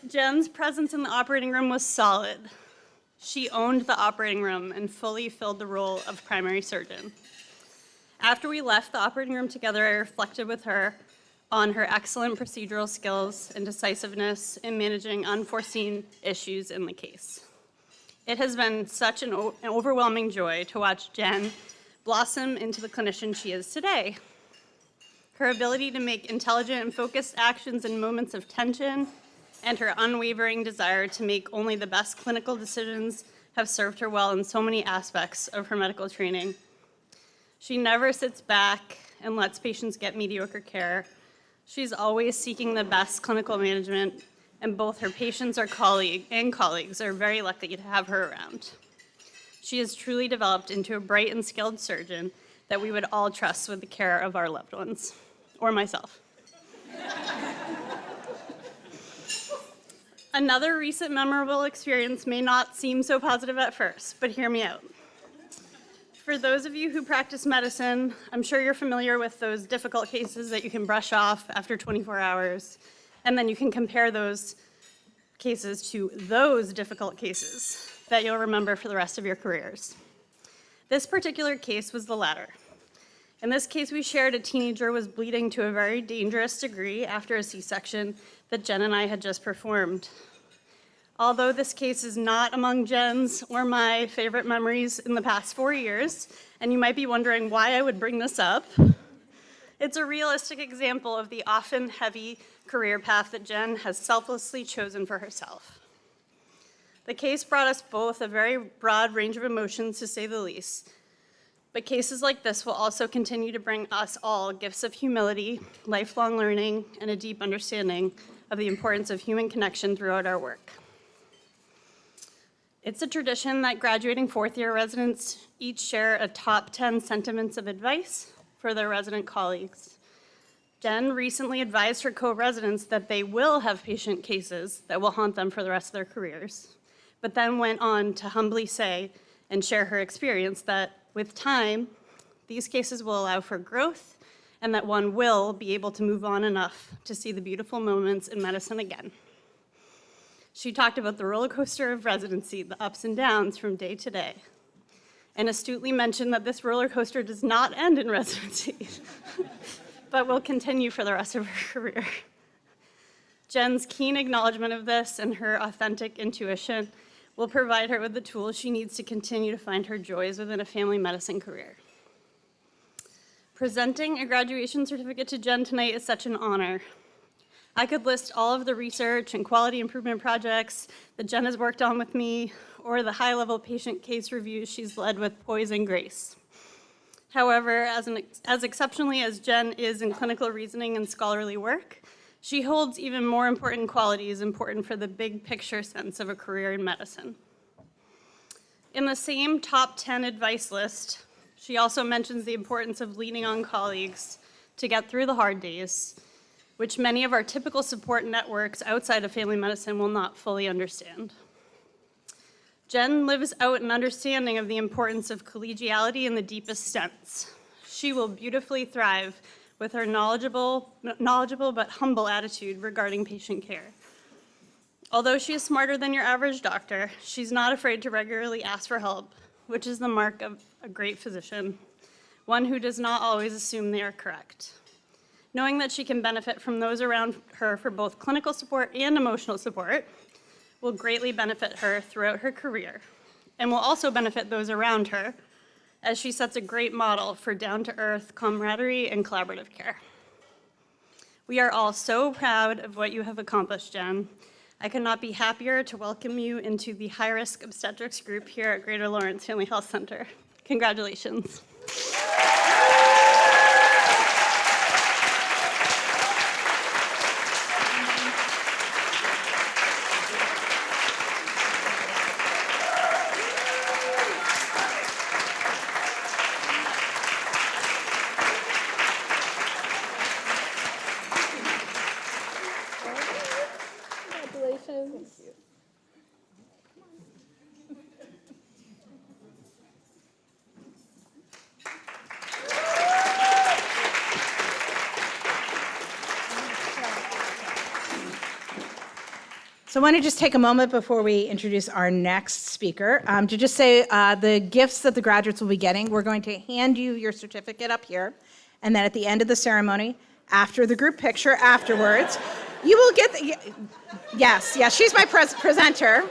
Speaker 16: Jen's presence in the operating room was solid. She owned the operating room and fully filled the role of primary surgeon. After we left the operating room together, I reflected with her on her excellent procedural skills and decisiveness in managing unforeseen issues in the case. It has been such an overwhelming joy to watch Jen blossom into the clinician she is today. Her ability to make intelligent and focused actions in moments of tension and her unwavering desire to make only the best clinical decisions have served her well in so many aspects of her medical training. She never sits back and lets patients get mediocre care. She's always seeking the best clinical management, and both her patients and colleagues are very lucky to have her around. She has truly developed into a bright and skilled surgeon that we would all trust with the care of our loved ones, or myself. Another recent memorable experience may not seem so positive at first, but hear me out. For those of you who practice medicine, I'm sure you're familiar with those difficult cases that you can brush off after 24 hours, and then you can compare those cases to those difficult cases that you'll remember for the rest of your careers. This particular case was the latter. In this case, we shared a teenager was bleeding to a very dangerous degree after a C-section that Jen and I had just performed. Although this case is not among Jen's or my favorite memories in the past 4 years, and you might be wondering why I would bring this up, it's a realistic example of the often heavy career path that Jen has selflessly chosen for herself. The case brought us both a very broad range of emotions, to say the least, but cases like this will also continue to bring us all gifts of humility, lifelong learning, and a deep understanding of the importance of human connection throughout our work. It's a tradition that graduating fourth-year residents each share a top 10 sentiments of advice for their resident colleagues. Jen recently advised her co-residents that they will have patient cases that will haunt them for the rest of their careers, but then went on to humbly say and share her experience that with time, these cases will allow for growth and that one will be able to move on enough to see the beautiful moments in medicine again. She talked about the roller coaster of residency, the ups and downs from day to day, and astutely mentioned that this roller coaster does not end in residency, but will continue for the rest of her career. Jen's keen acknowledgement of this and her authentic intuition will provide her with the tools she needs to continue to find her joys within a family medicine career. Presenting a graduation certificate to Jen tonight is such an honor. I could list all of the research and quality improvement projects that Jen has worked on with me, or the high-level patient case reviews she's led with poise and grace. However, as exceptionally as Jen is in clinical reasoning and scholarly work, She holds even more important qualities important for the big picture sense of a career in medicine. In the same top 10 advice list, she also mentions the importance of leaning on colleagues to get through the hard days, which many of our typical support networks outside of family medicine will not fully understand. Jen lives out an understanding of the importance of collegiality in the deepest sense. She will beautifully thrive with her knowledgeable but humble attitude regarding patient care. Although she is smarter than your average doctor, she's not afraid to regularly ask for help, which is the mark of a great physician, one who does not always assume they are correct. Knowing that she can benefit from those around her for both clinical support and emotional support will greatly benefit her throughout her career, and will also benefit those around her as she sets a great model for down-to-earth camaraderie and collaborative care. We are all so proud of what you have accomplished, Jen. I could not be happier to welcome you into the high-risk obstetrics group here at Greater Lawrence Family Health Center. Congratulations.
Speaker 8: Congratulations.
Speaker 1: So I want to just take a moment before we introduce our next speaker to just say the gifts that the graduates will be getting. We're going to hand you your certificate up here, and then at the end of the ceremony, after the group picture afterwards, you will get the, yes, she's my presenter.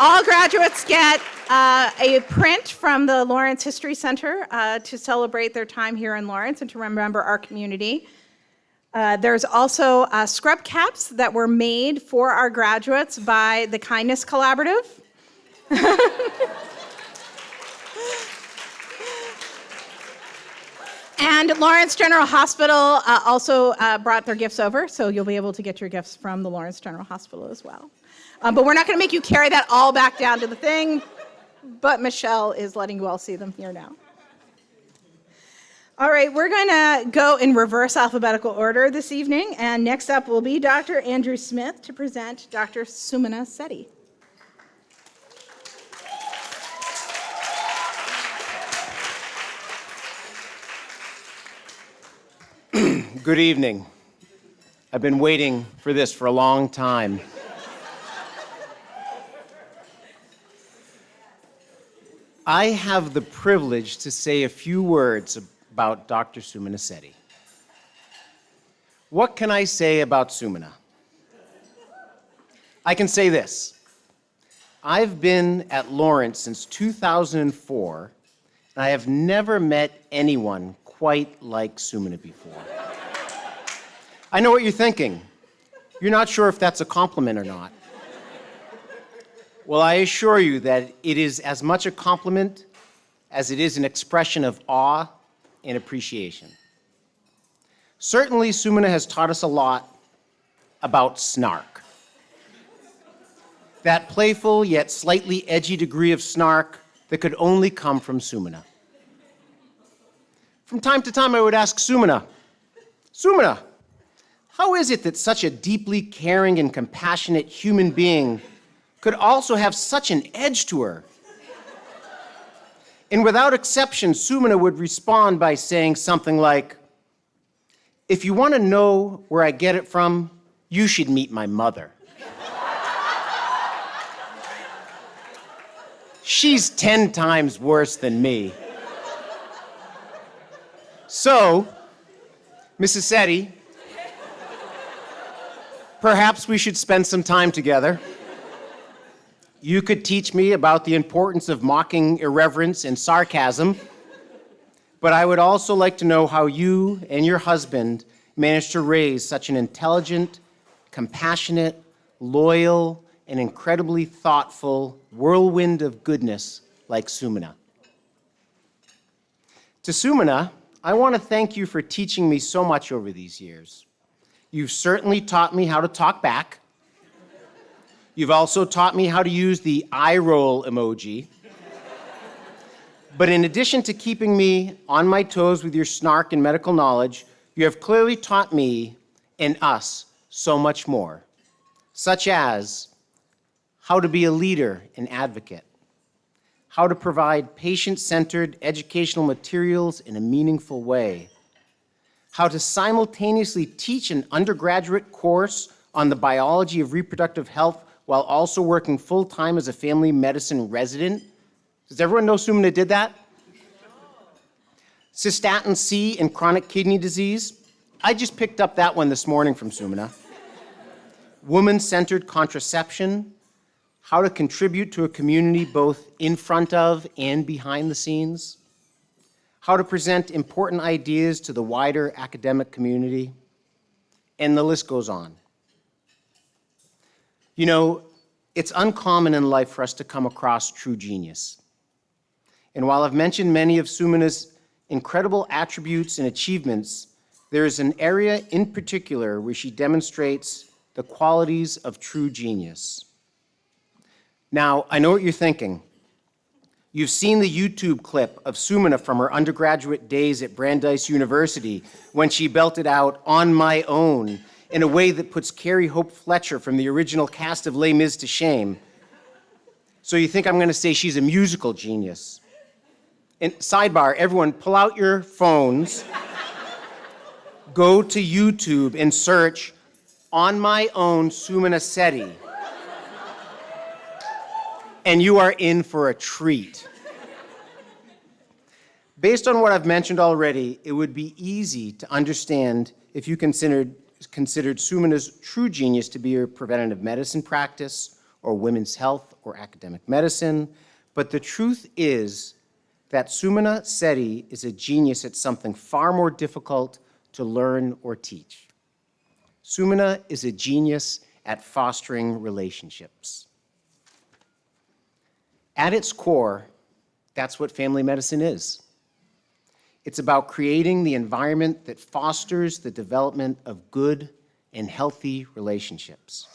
Speaker 1: All graduates get a print from the Lawrence History Center to celebrate their time here in Lawrence and to remember our community. There's also scrub caps that were made for our graduates by the Kindness Collaborative. And Lawrence General Hospital also brought their gifts over, so you'll be able to get your gifts from the Lawrence General Hospital as well. But we're not going to make you carry that all back down to the thing, but Michelle is letting you all see them here now. All right, we're going to go in reverse alphabetical order this evening, and next up will be Dr. Andrew Smith to present Dr. Sumana Sethi.
Speaker 17: Good evening. I've been waiting for this for a long time. I have the privilege to say a few words about Dr. Sumana Sethi. What can I say about Sumana? I can say this. I've been at Lawrence since 2004, and I have never met anyone quite like Sumana before. I know what you're thinking. You're not sure if that's a compliment or not. Well, I assure you that it is as much a compliment as it is an expression of awe and appreciation. Certainly, Sumana has taught us a lot about snark. That playful yet slightly edgy degree of snark that could only come from Sumana. From time to time, I would ask Sumana, how is it that such a deeply caring and compassionate human being could also have such an edge to her? And without exception, Sumana would respond by saying something like, if you want to know where I get it from, you should meet my mother. She's 10 times worse than me. So, Mrs. Sethi, perhaps we should spend some time together. You could teach me about the importance of mocking irreverence and sarcasm, but I would also like to know how you and your husband managed to raise such an intelligent, compassionate, loyal, and incredibly thoughtful whirlwind of goodness like Sumana. To Sumana, I want to thank you for teaching me so much over these years. You've certainly taught me how to talk back. You've also taught me how to use the eye roll emoji. But in addition to keeping me on my toes with your snark and medical knowledge, you have clearly taught me and us so much more, such as how to be a leader and advocate, how to provide patient-centered educational materials in a meaningful way, how to simultaneously teach an undergraduate course on the biology of reproductive health while also working full-time as a family medicine resident. Does everyone know Sumana did that? Cystatin C and chronic kidney disease. I just picked up that one this morning from Sumana. Woman-centered contraception, how to contribute to a community both in front of and behind the scenes, how to present important ideas to the wider academic community, and the list goes on. You know, it's uncommon in life for us to come across true genius. And while I've mentioned many of Sumana's incredible attributes and achievements, there is an area in particular where she demonstrates the qualities of true genius. Now, I know what you're thinking. You've seen the YouTube clip of Sumana from her undergraduate days at Brandeis University when she belted out "On My Own" in a way that puts Carrie Hope Fletcher from the original cast of Les Mis to shame. So you think I'm going to say she's a musical genius. And sidebar, everyone, pull out your phones, go to YouTube and search "On My Own Sumana Sethi." And you are in for a treat. Based on what I've mentioned already, it would be easy to understand if you considered Sumana's true genius to be her preventative medicine practice, or women's health, or academic medicine. But the truth is that Sumana Sethi is a genius at something far more difficult to learn or teach. Sumana is a genius at fostering relationships. At its core, that's what family medicine is. It's about creating the environment that fosters the development of good and healthy relationships.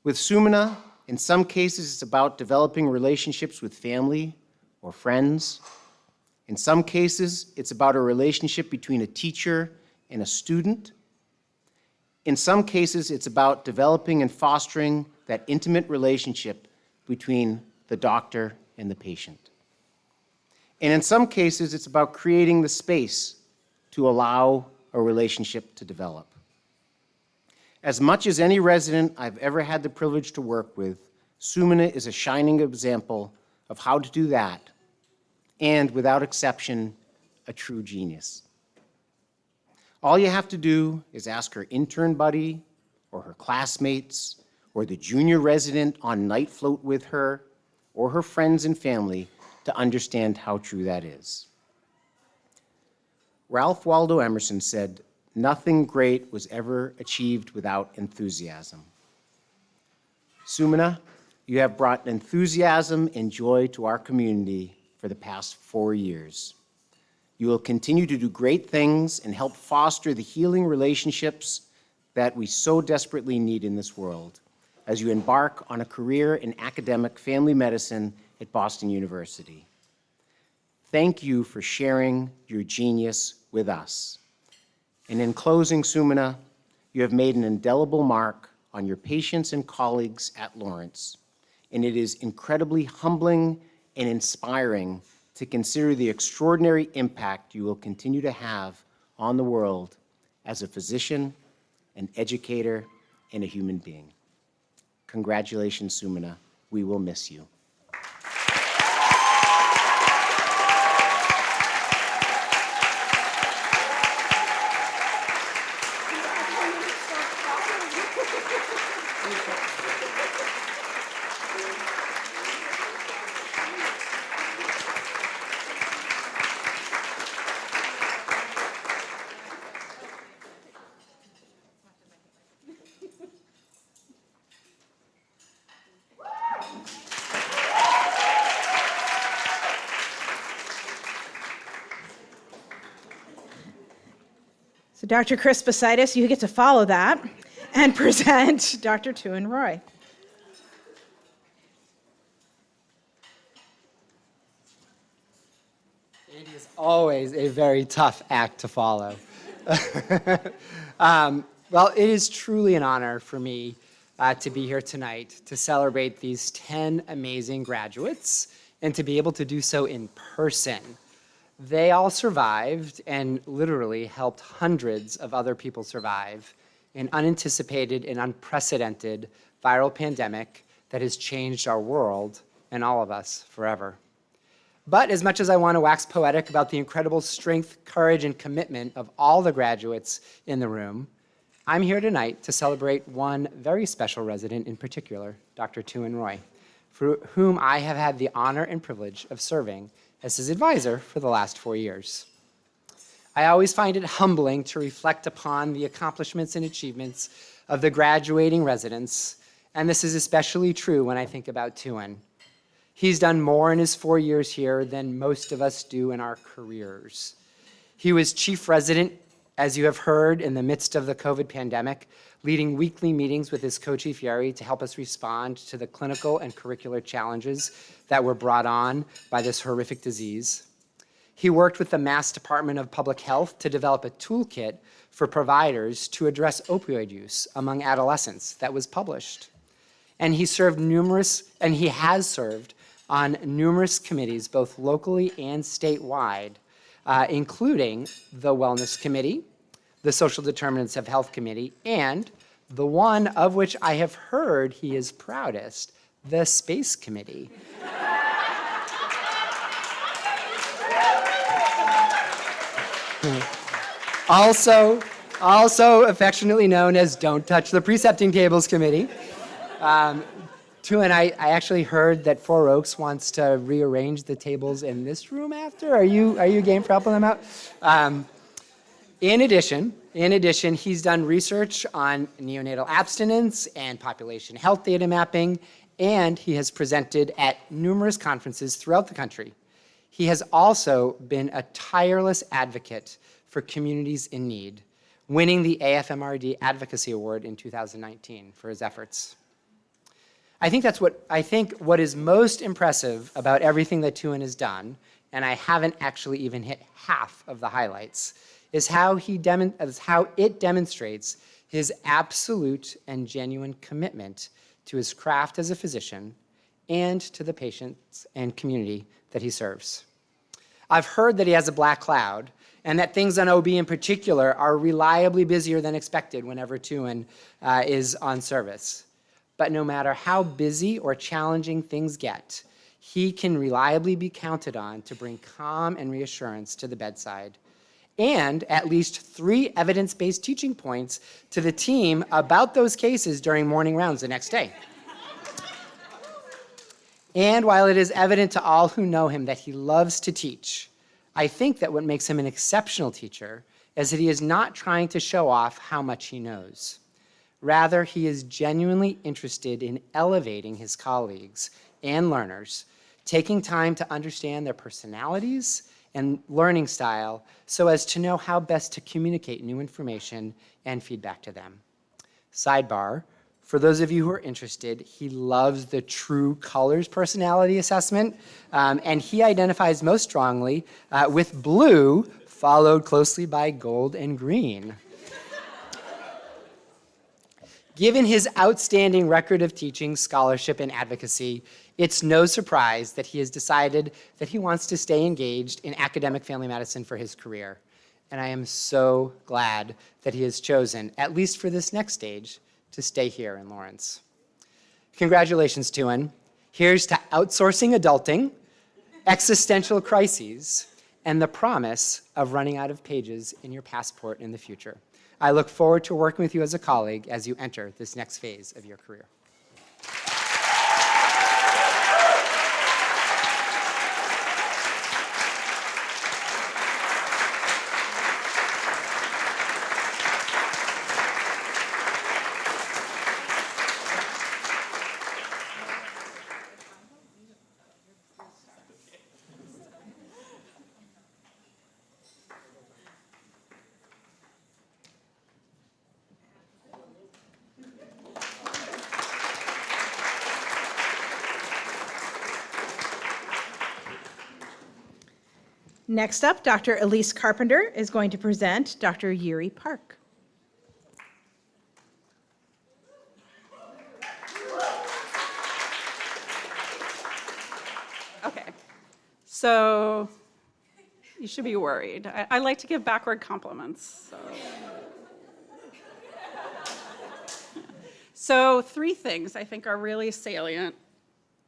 Speaker 17: With Sumana, in some cases, it's about developing relationships with family or friends. In some cases, it's about a relationship between a teacher and a student. In some cases, it's about developing and fostering that intimate relationship between the doctor and the patient. And in some cases, it's about creating the space to allow a relationship to develop. As much as any resident I've ever had the privilege to work with, Sumana is a shining example of how to do that, and without exception, a true genius. All you have to do is ask her intern buddy, or her classmates, or the junior resident on night float with her, or her friends and family to understand how true that is. Ralph Waldo Emerson said, "Nothing great was ever achieved without enthusiasm." Sumana, you have brought enthusiasm and joy to our community for the past 4 years. You will continue to do great things and help foster the healing relationships that we so desperately need in this world as you embark on a career in academic family medicine at Boston University. Thank you for sharing your genius with us. And in closing, Sumana, you have made an indelible mark on your patients and colleagues at Lawrence, and it is incredibly humbling and inspiring to consider the extraordinary impact you will continue to have on the world as a physician, an educator, and a human being. Congratulations, Sumana. We will miss you.
Speaker 1: Dr. Chris Basitis, you get to follow that and present Dr. Tuan Roy.
Speaker 18: It is always a very tough act to follow. Well, it is truly an honor for me to be here tonight to celebrate these 10 amazing graduates and to be able to do so in person. They all survived and literally helped hundreds of other people survive an unanticipated and unprecedented viral pandemic that has changed our world and all of us forever. But as much as I want to wax poetic about the incredible strength, courage, and commitment of all the graduates in the room, I'm here tonight to celebrate one very special resident in particular, Dr. Tuan Roy, for whom I have had the honor and privilege of serving as his advisor for the last 4 years. I always find it humbling to reflect upon the accomplishments and achievements of the graduating residents, and this is especially true when I think about Tuan. He's done more in his 4 years here than most of us do in our careers. He was chief resident, as you have heard, in the midst of the COVID pandemic, leading weekly meetings with his co-chief Yeri to help us respond to the clinical and curricular challenges that were brought on by this horrific disease. He worked with the Mass Department of Public Health to develop a toolkit for providers to address opioid use among adolescents that was published. And he has served on numerous committees, both locally and statewide, including the Wellness Committee, the Social Determinants of Health Committee, and the one of which I have heard he is proudest, the Space Committee. Also affectionately known as Don't Touch the Precepting Tables Committee. Tuan, I actually heard that Four Oaks wants to rearrange the tables in this room after. Are you game for helping them out? In addition, he's done research on neonatal abstinence and population health data mapping, and he has presented at numerous conferences throughout the country. He has also been a tireless advocate for communities in need, winning the AFMRD Advocacy Award in 2019 for his efforts. I think what is most impressive about everything that Tuan has done, and I haven't actually even hit half of the highlights, is how it demonstrates his absolute and genuine commitment to his craft as a physician and to the patients and community that he serves. I've heard that he has a black cloud, and that things on OB in particular are reliably busier than expected whenever Tuan is on service. But no matter how busy or challenging things get, he can reliably be counted on to bring calm and reassurance to the bedside, and at least 3 evidence-based teaching points to the team about those cases during morning rounds the next day. And while it is evident to all who know him that he loves to teach, I think that what makes him an exceptional teacher is that he is not trying to show off how much he knows. Rather, he is genuinely interested in elevating his colleagues and learners, taking time to understand their personalities and learning style so as to know how best to communicate new information and feedback to them. Sidebar, for those of you who are interested, he loves the True Colors personality assessment, and he identifies most strongly with blue, followed closely by gold and green. Given his outstanding record of teaching, scholarship, and advocacy, it's no surprise that he has decided that he wants to stay engaged in academic family medicine for his career. And I am so glad that he has chosen, at least for this next stage, to stay here in Lawrence. Congratulations, Tuan. Here's to outsourcing adulting, existential crises, and the promise of running out of pages in your passport in the future. I look forward to working with you as a colleague as you enter this next phase of your career.
Speaker 1: Next up, Dr. Elise Carpenter is going to present Dr. Yuri Park.
Speaker 19: Okay, so you should be worried. I like to give backward compliments. So 3 things I think are really salient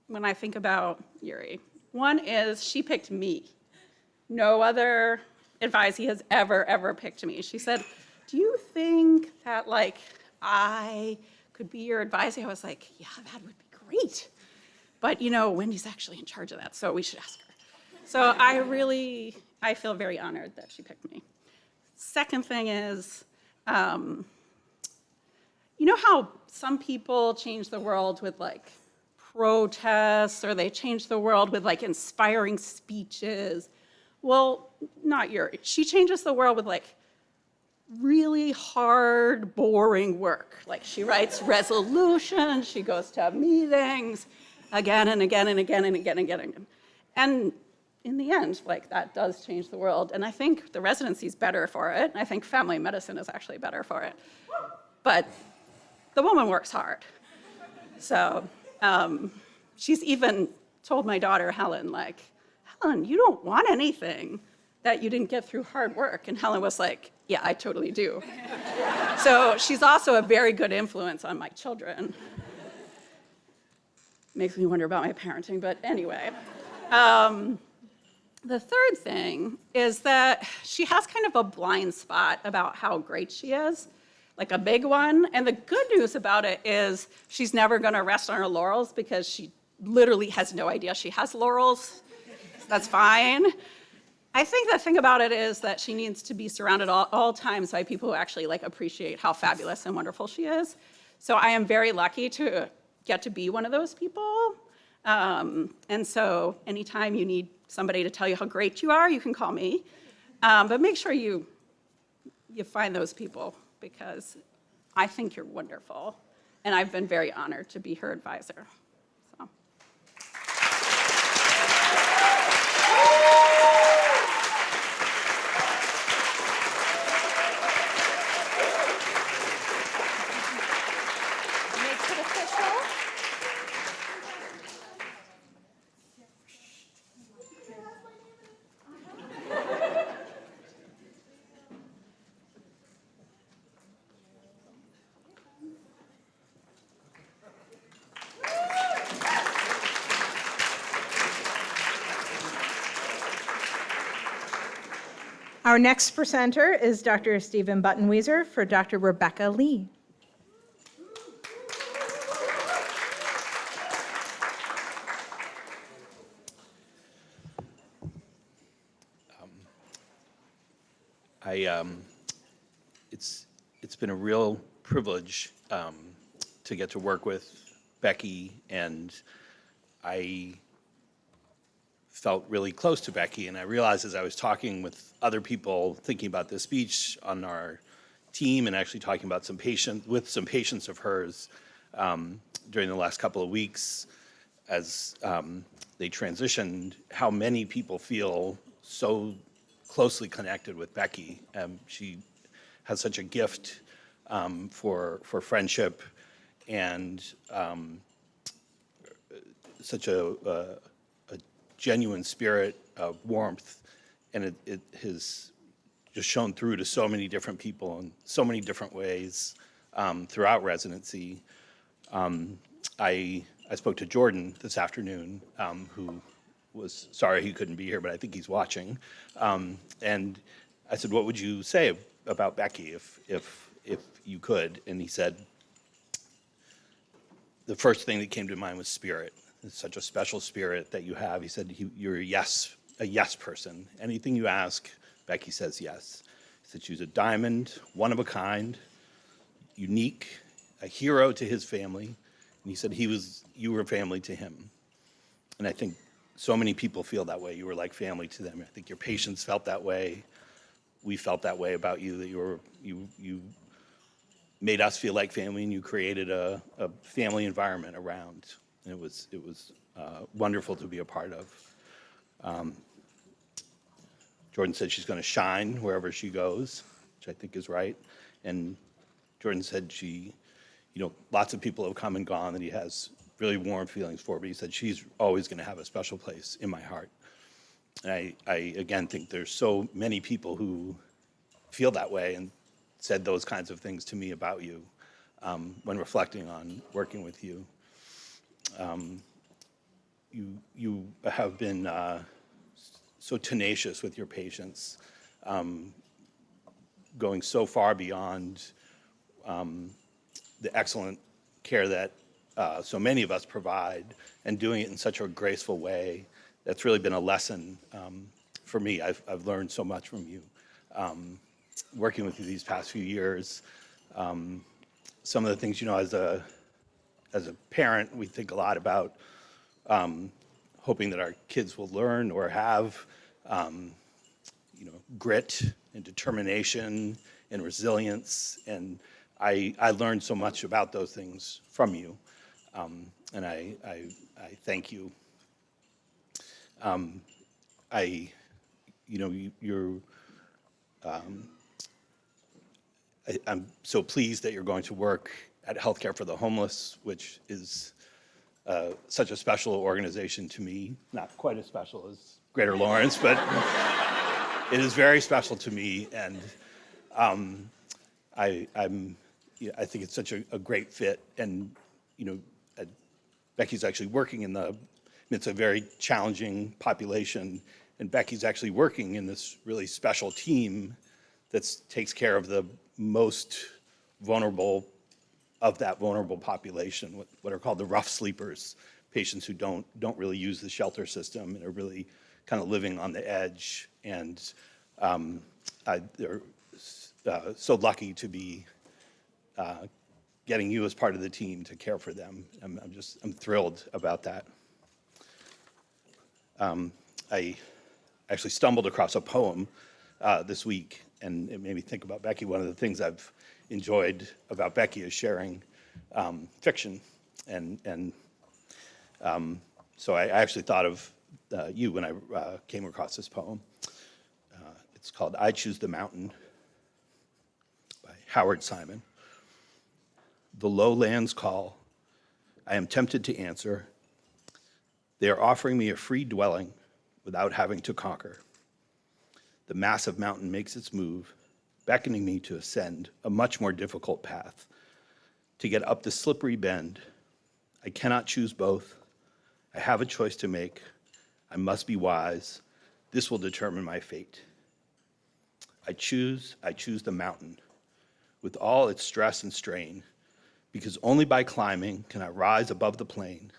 Speaker 19: when I think about Yuri. One is she picked me. No other advisee has ever picked me. She said, do you think that like I could be your advisee? I was like, yeah, that would be great. But you know, Wendy's actually in charge of that, so we should ask her. So I feel very honored that she picked me. Second thing is, you know how some people change the world with like protests, or they change the world with like inspiring speeches? Well, not Yuri. She changes the world with like really hard, boring work. Like she writes resolutions, she goes to meetings again and again and again and again and again. And in the end, like that does change the world. And I think the residency is better for it. I think family medicine is actually better for it. But the woman works hard. So she's even told my daughter, Helen, like, Helen, you don't want anything that you didn't get through hard work. And Helen was like, yeah, I totally do. So she's also a very good influence on my children. Makes me wonder about my parenting, but anyway. The third thing is that she has kind of a blind spot about how great she is, like a big one. And the good news about it is she's never going to rest on her laurels because she literally has no idea she has laurels. That's fine. I think the thing about it is that she needs to be surrounded all times by people who actually like appreciate how fabulous and wonderful she is. So I am very lucky to get to be one of those people. And so anytime you need somebody to tell you how great you are, you can call me. But make sure you find those people, because I think you're wonderful. And I've been very honored to be her advisor. So.
Speaker 11: Makes it official.
Speaker 1: Our next presenter is Dr. Stephen Button-Weezer for Dr. Rebecca Lee.
Speaker 20: It's been a real privilege to get to work with Becky, and I felt really close to Becky, and I realized as I was talking with other people thinking about this speech on our team and actually talking about some patients of hers during the last couple of weeks as they transitioned, how many people feel so closely connected with Becky. She has such a gift for friendship and such a genuine spirit of warmth, and it has just shown through to so many different people in so many different ways throughout residency. I spoke to Jordan this afternoon, who was sorry he couldn't be here, but I think he's watching. And I said, "What would you say about Becky if you could?" And he said, "The first thing that came to mind was spirit. It's such a special spirit that you have." He said, "You're a yes person. Anything you ask, Becky says yes." He said, "She's a diamond, one of a kind, unique, a hero to his family." And he said, you were family to him. And I think so many people feel that way. You were like family to them. I think your patients felt that way. We felt that way about you, that you made us feel like family, and you created a family environment around. And it was wonderful to be a part of. Jordan said she's going to shine wherever she goes, which I think is right. And Jordan said lots of people have come and gone that he has really warm feelings for, but he said she's always going to have a special place in my heart. And I again think there's so many people who feel that way and said those kinds of things to me about you when reflecting on working with you. You have been so tenacious with your patients, going so far beyond the excellent care that so many of us provide, and doing it in such a graceful way. That's really been a lesson for me. I've learned so much from you. Working with you these past few years, some of the things, as a parent, we think a lot about hoping that our kids will learn or have, grit and determination and resilience. And I learned so much about those things from you, and I thank you. I'm so pleased that you're going to work at Healthcare for the Homeless, which is such a special organization to me. Not quite as special as Greater Lawrence, but it is very special to me. And I think it's such a great fit. And Becky's actually working it's a very challenging population, and Becky's actually working in this really special team that takes care of the most vulnerable of that vulnerable population, what are called the rough sleepers, patients who don't really use the shelter system and are really kind of living on the edge. And they're so lucky to be getting you as part of the team to care for them. I'm thrilled about that. I actually stumbled across a poem this week, and it made me think about Becky. One of the things I've enjoyed about Becky is sharing fiction, and so I actually thought of you when I came across this poem. It's called "I Choose the Mountain" by Howard Simon. The lowlands call. I am tempted to answer. They are offering me a free dwelling without having to conquer. The massive mountain makes its move, beckoning me to ascend a much more difficult path. To get up the slippery bend, I cannot choose both. I have a choice to make. I must be wise. This will determine my fate. I choose the mountain with all its stress and strain, because only by climbing can I rise above the plain.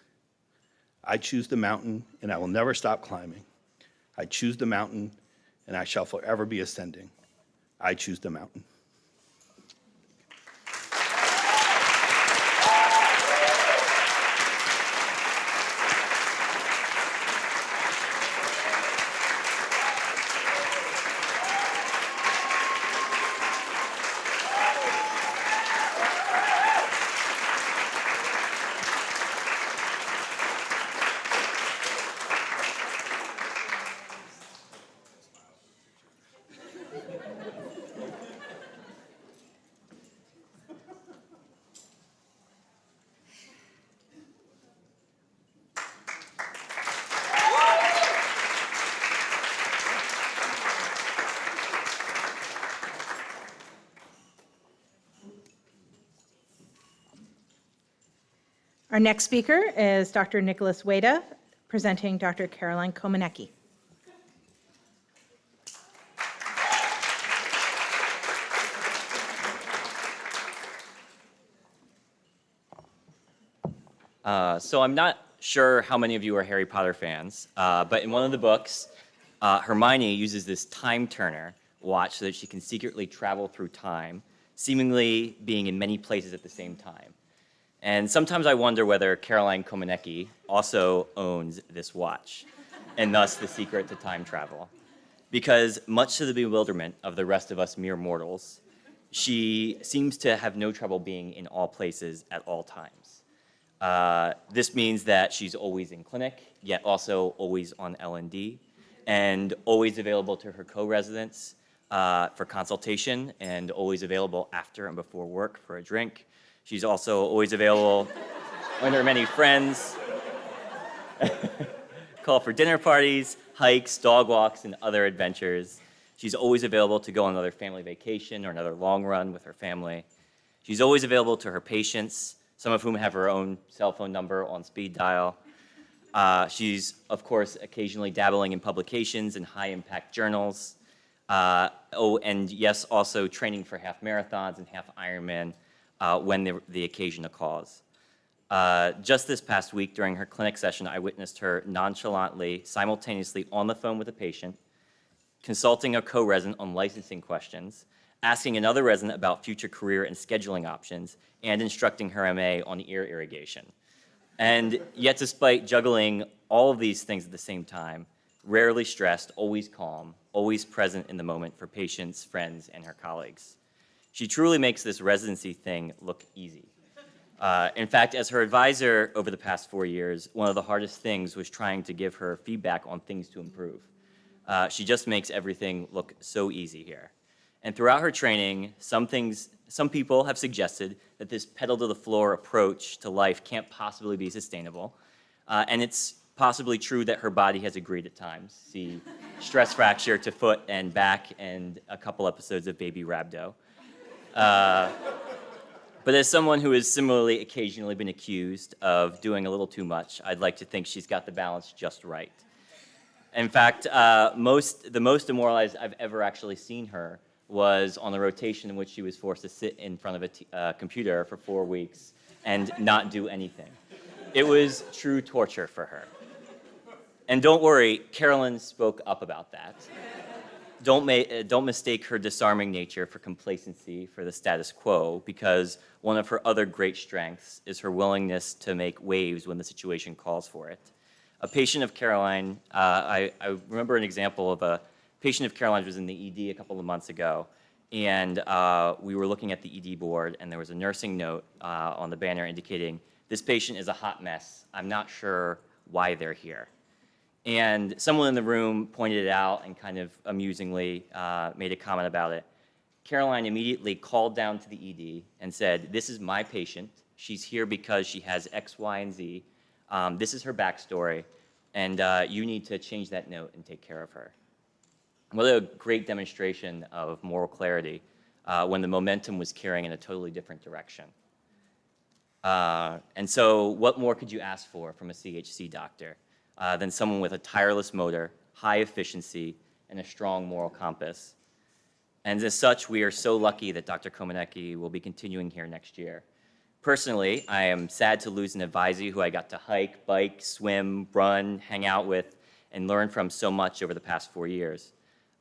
Speaker 20: I choose the mountain, and I will never stop climbing. I choose the mountain, and I shall forever be ascending. I choose the mountain.
Speaker 1: Our next speaker is Dr. Nicholas Wada, presenting Dr. Caroline Komanecki.
Speaker 10: So I'm not sure how many of you are Harry Potter fans, but in one of the books, Hermione uses this time turner watch so that she can secretly travel through time, seemingly being in many places at the same time. And sometimes I wonder whether Caroline Komanecki also owns this watch, and thus the secret to time travel. Because much to the bewilderment of the rest of us mere mortals, she seems to have no trouble being in all places at all times. This means that she's always in clinic, yet also always on L&D. and always available to her co-residents for consultation, and always available after and before work for a drink. She's also always available when there are many friends, call for dinner parties, hikes, dog walks, and other adventures. She's always available to go on another family vacation or another long run with her family. She's always available to her patients, some of whom have her own cell phone number on speed dial. She's, of course, occasionally dabbling in publications and high-impact journals. And yes, also training for half marathons and half Ironman when the occasion calls. Just this past week during her clinic session, I witnessed her nonchalantly, simultaneously on the phone with a patient, consulting a co-resident on licensing questions, asking another resident about future career and scheduling options, and instructing her MA on ear irrigation. And yet, despite juggling all of these things at the same time, rarely stressed, always calm, always present in the moment for patients, friends, and her colleagues. She truly makes this residency thing look easy. In fact, as her advisor over the past 4 years, one of the hardest things was trying to give her feedback on things to improve. She just makes everything look so easy here. And throughout her training, some people have suggested that this pedal-to-the-floor approach to life can't possibly be sustainable. And it's possibly true that her body has agreed at times. See stress fracture to foot and back and a couple episodes of Baby Rhabdo. But as someone who has similarly occasionally been accused of doing a little too much, I'd like to think she's got the balance just right. In fact, the most demoralized I've ever actually seen her was on the rotation in which she was forced to sit in front of a computer for 4 weeks and not do anything. It was true torture for her. And don't worry, Carolyn spoke up about that. Don't mistake her disarming nature for complacency for the status quo, because one of her other great strengths is her willingness to make waves when the situation calls for it. A patient of Caroline, I remember an example of a patient of Caroline's was in the ED a couple of months ago, and we were looking at the ED board, and there was a nursing note on the banner indicating, "This patient is a hot mess. I'm not sure why they're here." And someone in the room pointed it out and kind of amusingly made a comment about it. Caroline immediately called down to the ED and said, "This is my patient. She's here because she has X, Y, and Z. This is her backstory, and you need to change that note and take care of her." What a great demonstration of moral clarity when the momentum was carrying in a totally different direction. And so what more could you ask for from a CHC doctor than someone with a tireless motor, high efficiency, and a strong moral compass? And as such, we are so lucky that Dr. Komanecki will be continuing here next year. Personally, I am sad to lose an advisee who I got to hike, bike, swim, run, hang out with, and learn from so much over the past 4 years.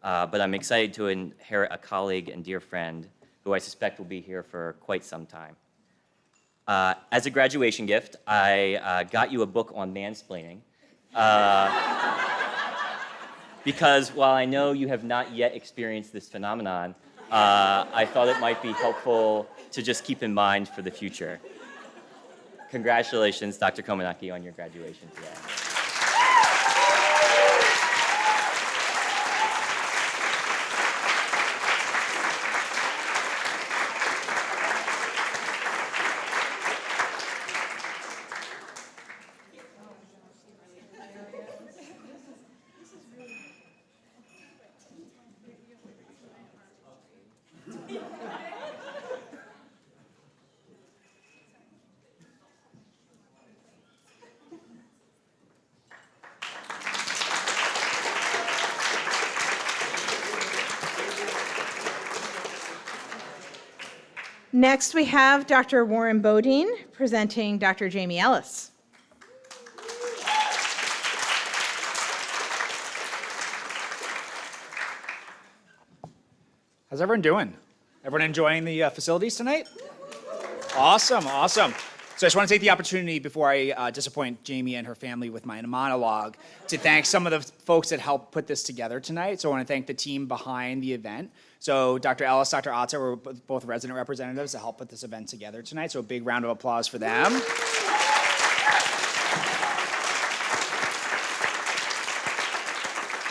Speaker 10: But I'm excited to inherit a colleague and dear friend who I suspect will be here for quite some time. As a graduation gift, I got you a book on mansplaining. Because while I know you have not yet experienced this phenomenon, I thought it might be helpful to just keep in mind for the future. Congratulations, Dr. Komanecki, on your graduation today.
Speaker 1: Next, we have Dr. Warren Boden presenting Dr. Jamie Ellis.
Speaker 9: How's everyone doing? Everyone enjoying the facilities tonight? Awesome, awesome. So I just want to take the opportunity before I disappoint Jamie and her family with my monologue to thank some of the folks that helped put this together tonight. So I want to thank the team behind the event. So Dr. Ellis, Dr. Atta were both resident representatives that helped put this event together tonight. So a big round of applause for them.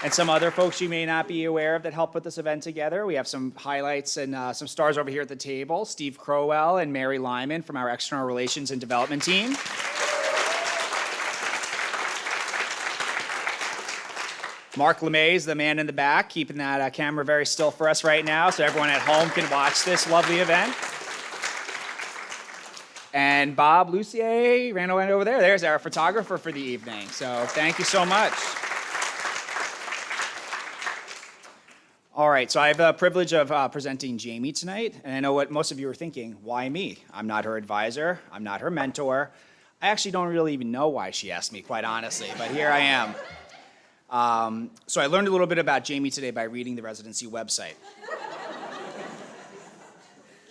Speaker 9: and some other folks you may not be aware of that helped put this event together. We have some highlights and some stars over here at the table. Steve Crowell and Mary Lyman from our External Relations and Development team. Mark LeMay is the man in the back, keeping that camera very still for us right now so everyone at home can watch this lovely event. And Bob Lucier ran over there. There's our photographer for the evening. So thank you so much. All right, so I have the privilege of presenting Jamie tonight. And I know what most of you are thinking. Why me? I'm not her advisor. I'm not her mentor. I actually don't really even know why she asked me, quite honestly. But here I am. So I learned a little bit about Jamie today by reading the residency website.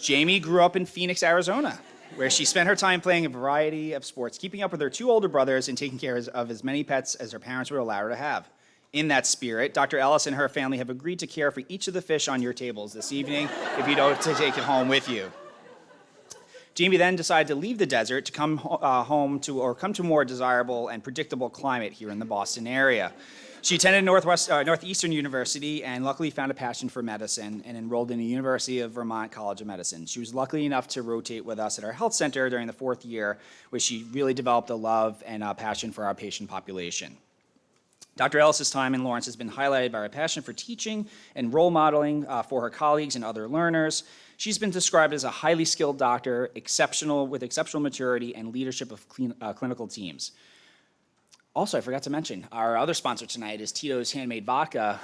Speaker 9: Jamie grew up in Phoenix, Arizona, where she spent her time playing a variety of sports, keeping up with her 2 older brothers and taking care of as many pets as her parents would allow her to have. In that spirit, Dr. Ellis and her family have agreed to care for each of the fish on your tables this evening if you don't take it home with you. Jamie then decided to leave the desert to come come to more desirable and predictable climate here in the Boston area. She attended Northeastern University and luckily found a passion for medicine and enrolled in the University of Vermont College of Medicine. She was lucky enough to rotate with us at our health center during the 4th year, where she really developed a love and a passion for our patient population. Dr. Ellis's time in Lawrence has been highlighted by her passion for teaching and role modeling for her colleagues and other learners. She's been described as a highly skilled doctor, with exceptional maturity and leadership of clinical teams. Also, I forgot to mention, our other sponsor tonight is Tito's Handmade Vodka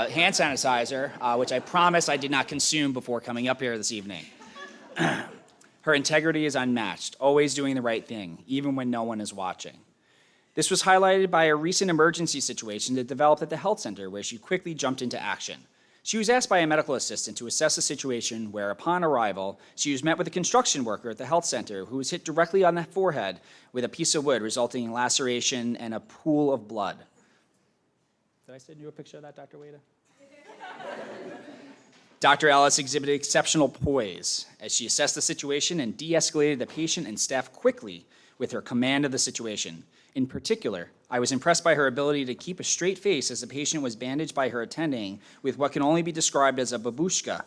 Speaker 9: hand sanitizer, which I promise I did not consume before coming up here this evening. Her integrity is unmatched, always doing the right thing, even when no one is watching. This was highlighted by a recent emergency situation that developed at the health center, where she quickly jumped into action. She was asked by a medical assistant to assess a situation where, upon arrival, she was met with a construction worker at the health center who was hit directly on the forehead with a piece of wood, resulting in laceration and a pool of blood. Did I send you a picture of that, Dr. Wada? Dr. Ellis exhibited exceptional poise as she assessed the situation and de-escalated the patient and staff quickly with her command of the situation. In particular, I was impressed by her ability to keep a straight face as the patient was bandaged by her attending with what can only be described as a babushka.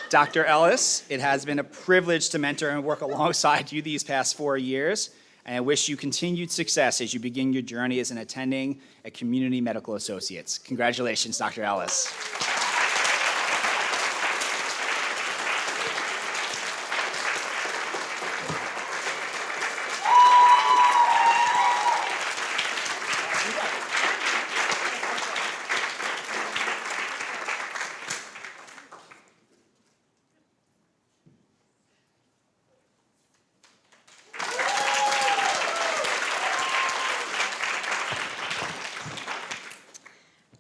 Speaker 9: Dr. Ellis, it has been a privilege to mentor and work alongside you these past 4 years, and I wish you continued success as you begin your journey as an attending at Community Medical Associates. Congratulations, Dr. Ellis.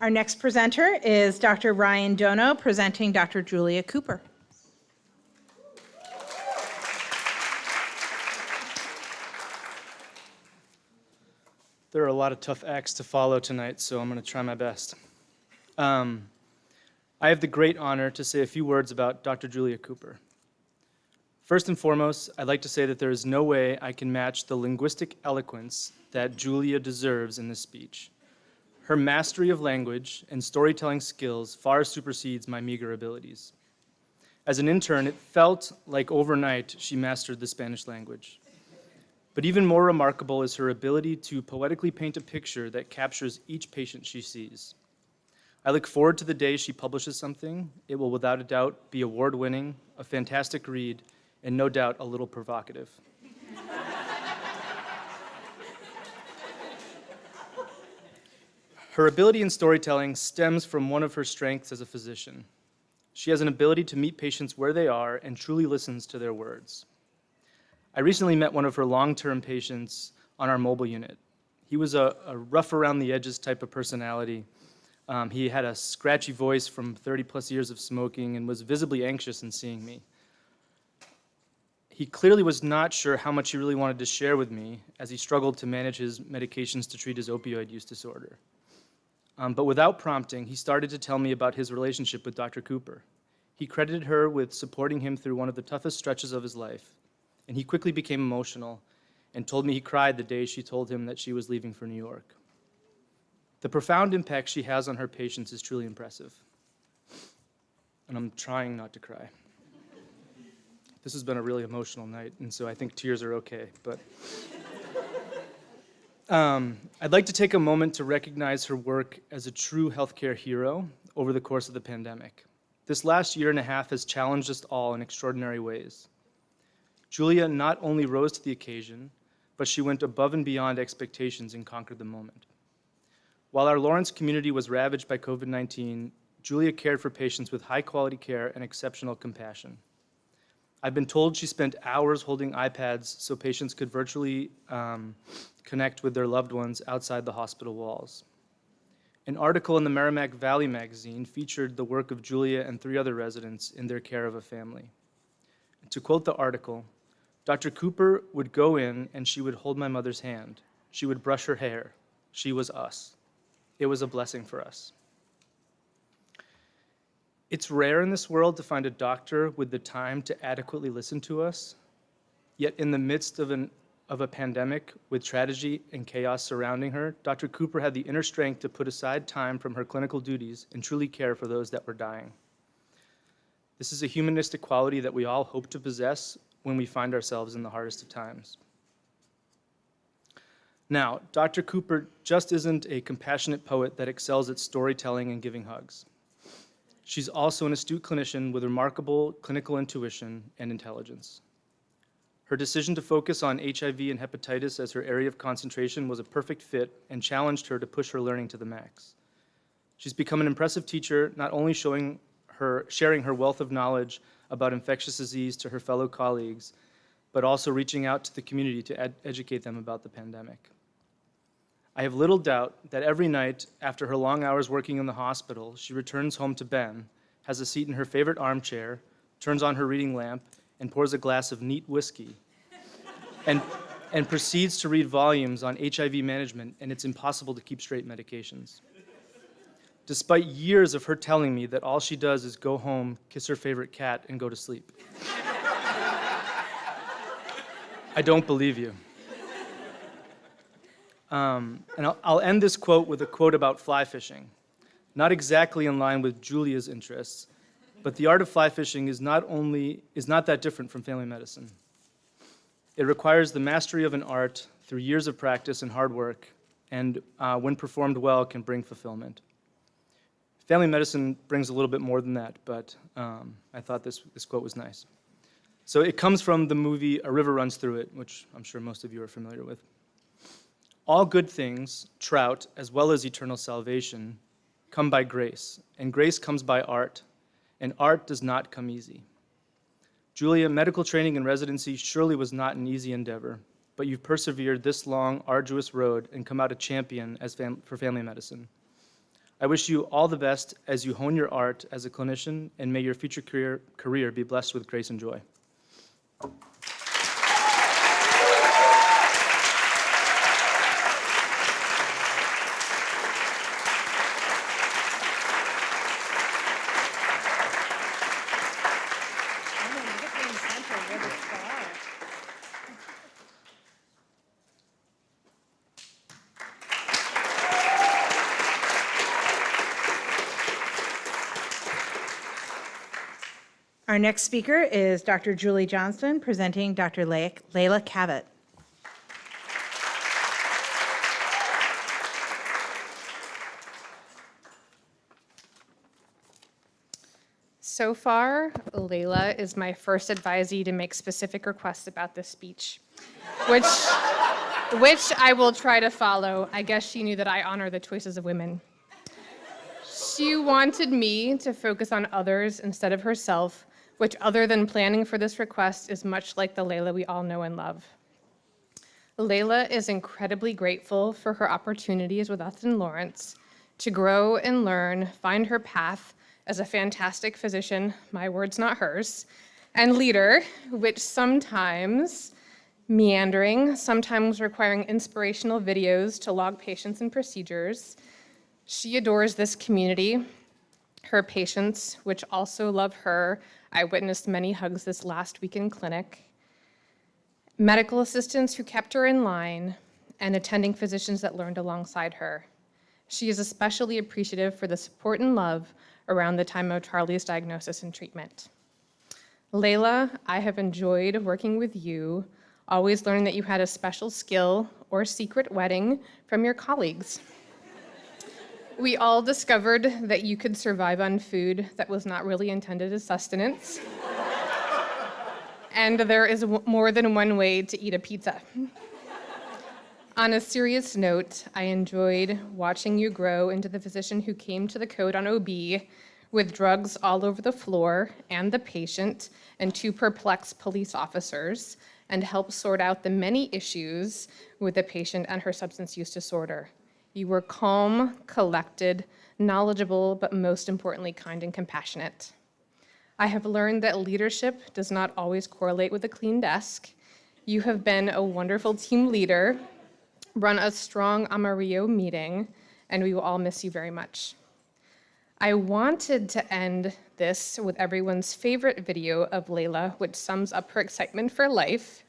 Speaker 1: Our next presenter is Dr. Ryan Dono, presenting Dr. Julia Cooper.
Speaker 21: There are a lot of tough acts to follow tonight, so I'm going to try my best. I have the great honor to say a few words about Dr. Julia Cooper. First and foremost, I'd like to say that there is no way I can match the linguistic eloquence that Julia deserves in this speech. Her mastery of language and storytelling skills far supersedes my meager abilities. As an intern, it felt like overnight she mastered the Spanish language. But even more remarkable is her ability to poetically paint a picture that captures each patient she sees. I look forward to the day she publishes something. It will without a doubt be award-winning, a fantastic read, and no doubt a little provocative. Her ability in storytelling stems from one of her strengths as a physician. She has an ability to meet patients where they are and truly listens to their words. I recently met one of her long-term patients on our mobile unit. He was a rough around the edges type of personality. He had a scratchy voice from 30-plus years of smoking and was visibly anxious in seeing me. He clearly was not sure how much he really wanted to share with me as he struggled to manage his medications to treat his opioid use disorder. But without prompting, he started to tell me about his relationship with Dr. Cooper. He credited her with supporting him through one of the toughest stretches of his life, and he quickly became emotional and told me he cried the day she told him that she was leaving for New York. The profound impact she has on her patients is truly impressive. And I'm trying not to cry. This has been a really emotional night, and so I think tears are okay. But I'd like to take a moment to recognize her work as a true healthcare hero over the course of the pandemic. This last year and a half has challenged us all in extraordinary ways. Julia not only rose to the occasion, but she went above and beyond expectations and conquered the moment. While our Lawrence community was ravaged by COVID-19, Julia cared for patients with high-quality care and exceptional compassion. I've been told she spent hours holding iPads so patients could virtually connect with their loved ones outside the hospital walls. An article in the Merrimack Valley magazine featured the work of Julia and 3 other residents in their care of a family. To quote the article, "Dr. Cooper would go in and she would hold my mother's hand. She would brush her hair. She was us. It was a blessing for us." It's rare in this world to find a doctor with the time to adequately listen to us, yet in the midst of a pandemic with tragedy and chaos surrounding her, Dr. Cooper had the inner strength to put aside time from her clinical duties and truly care for those that were dying. This is a humanistic quality that we all hope to possess when we find ourselves in the hardest of times. Now, Dr. Cooper just isn't a compassionate poet that excels at storytelling and giving hugs. She's also an astute clinician with remarkable clinical intuition and intelligence. Her decision to focus on HIV and hepatitis as her area of concentration was a perfect fit and challenged her to push her learning to the max. She's become an impressive teacher, not only sharing her wealth of knowledge about infectious disease to her fellow colleagues, but also reaching out to the community to educate them about the pandemic. I have little doubt that every night after her long hours working in the hospital, she returns home to Ben, has a seat in her favorite armchair, turns on her reading lamp, and pours a glass of neat whiskey, and proceeds to read volumes on HIV management and it's impossible to keep straight medications. Despite years of her telling me that all she does is go home, kiss her favorite cat, and go to sleep. I don't believe you. And I'll end this quote with a quote about fly fishing. Not exactly in line with Julia's interests, but the art of fly fishing is not that different from family medicine. It requires the mastery of an art through years of practice and hard work, and when performed well, can bring fulfillment. Family medicine brings a little bit more than that, but I thought this quote was nice. So it comes from the movie A River Runs Through It, which I'm sure most of you are familiar with. All good things, trout, as well as eternal salvation, come by grace, and grace comes by art, and art does not come easy. Julia, medical training and residency surely was not an easy endeavor, but you've persevered this long, arduous road and come out a champion for family medicine. I wish you all the best as you hone your art as a clinician, and may your future career be blessed with grace and joy.
Speaker 1: Our next speaker is Dr. Julie Johnston, presenting Dr. Layla Cavett.
Speaker 11: So far, Layla is my first advisee to make specific requests about this speech, which I will try to follow. I guess she knew that I honor the choices of women. She wanted me to focus on others instead of herself, which, other than planning for this request, is much like the Layla we all know and love. Layla is incredibly grateful for her opportunities with us in Lawrence to grow and learn, find her path as a fantastic physician, my words, not hers, and leader, which sometimes meandering, sometimes requiring inspirational videos to log patients and procedures. She adores this community, her patients, which also love her. I witnessed many hugs this last week in clinic. medical assistants who kept her in line, and attending physicians that learned alongside her. She is especially appreciative for the support and love around the time of Charlie's diagnosis and treatment. Layla, I have enjoyed working with you, always learning that you had a special skill or secret wedding from your colleagues. We all discovered that you could survive on food that was not really intended as sustenance. And there is more than one way to eat a pizza. On a serious note, I enjoyed watching you grow into the physician who came to the code on OB with drugs all over the floor and the patient and 2 perplexed police officers, and helped sort out the many issues with the patient and her substance use disorder. You were calm, collected, knowledgeable, but most importantly, kind and compassionate. I have learned that leadership does not always correlate with a clean desk. You have been a wonderful team leader, run a strong Amarillo meeting, and we will all miss you very much. I wanted to end this with everyone's favorite video of Layla, which sums up her excitement for life.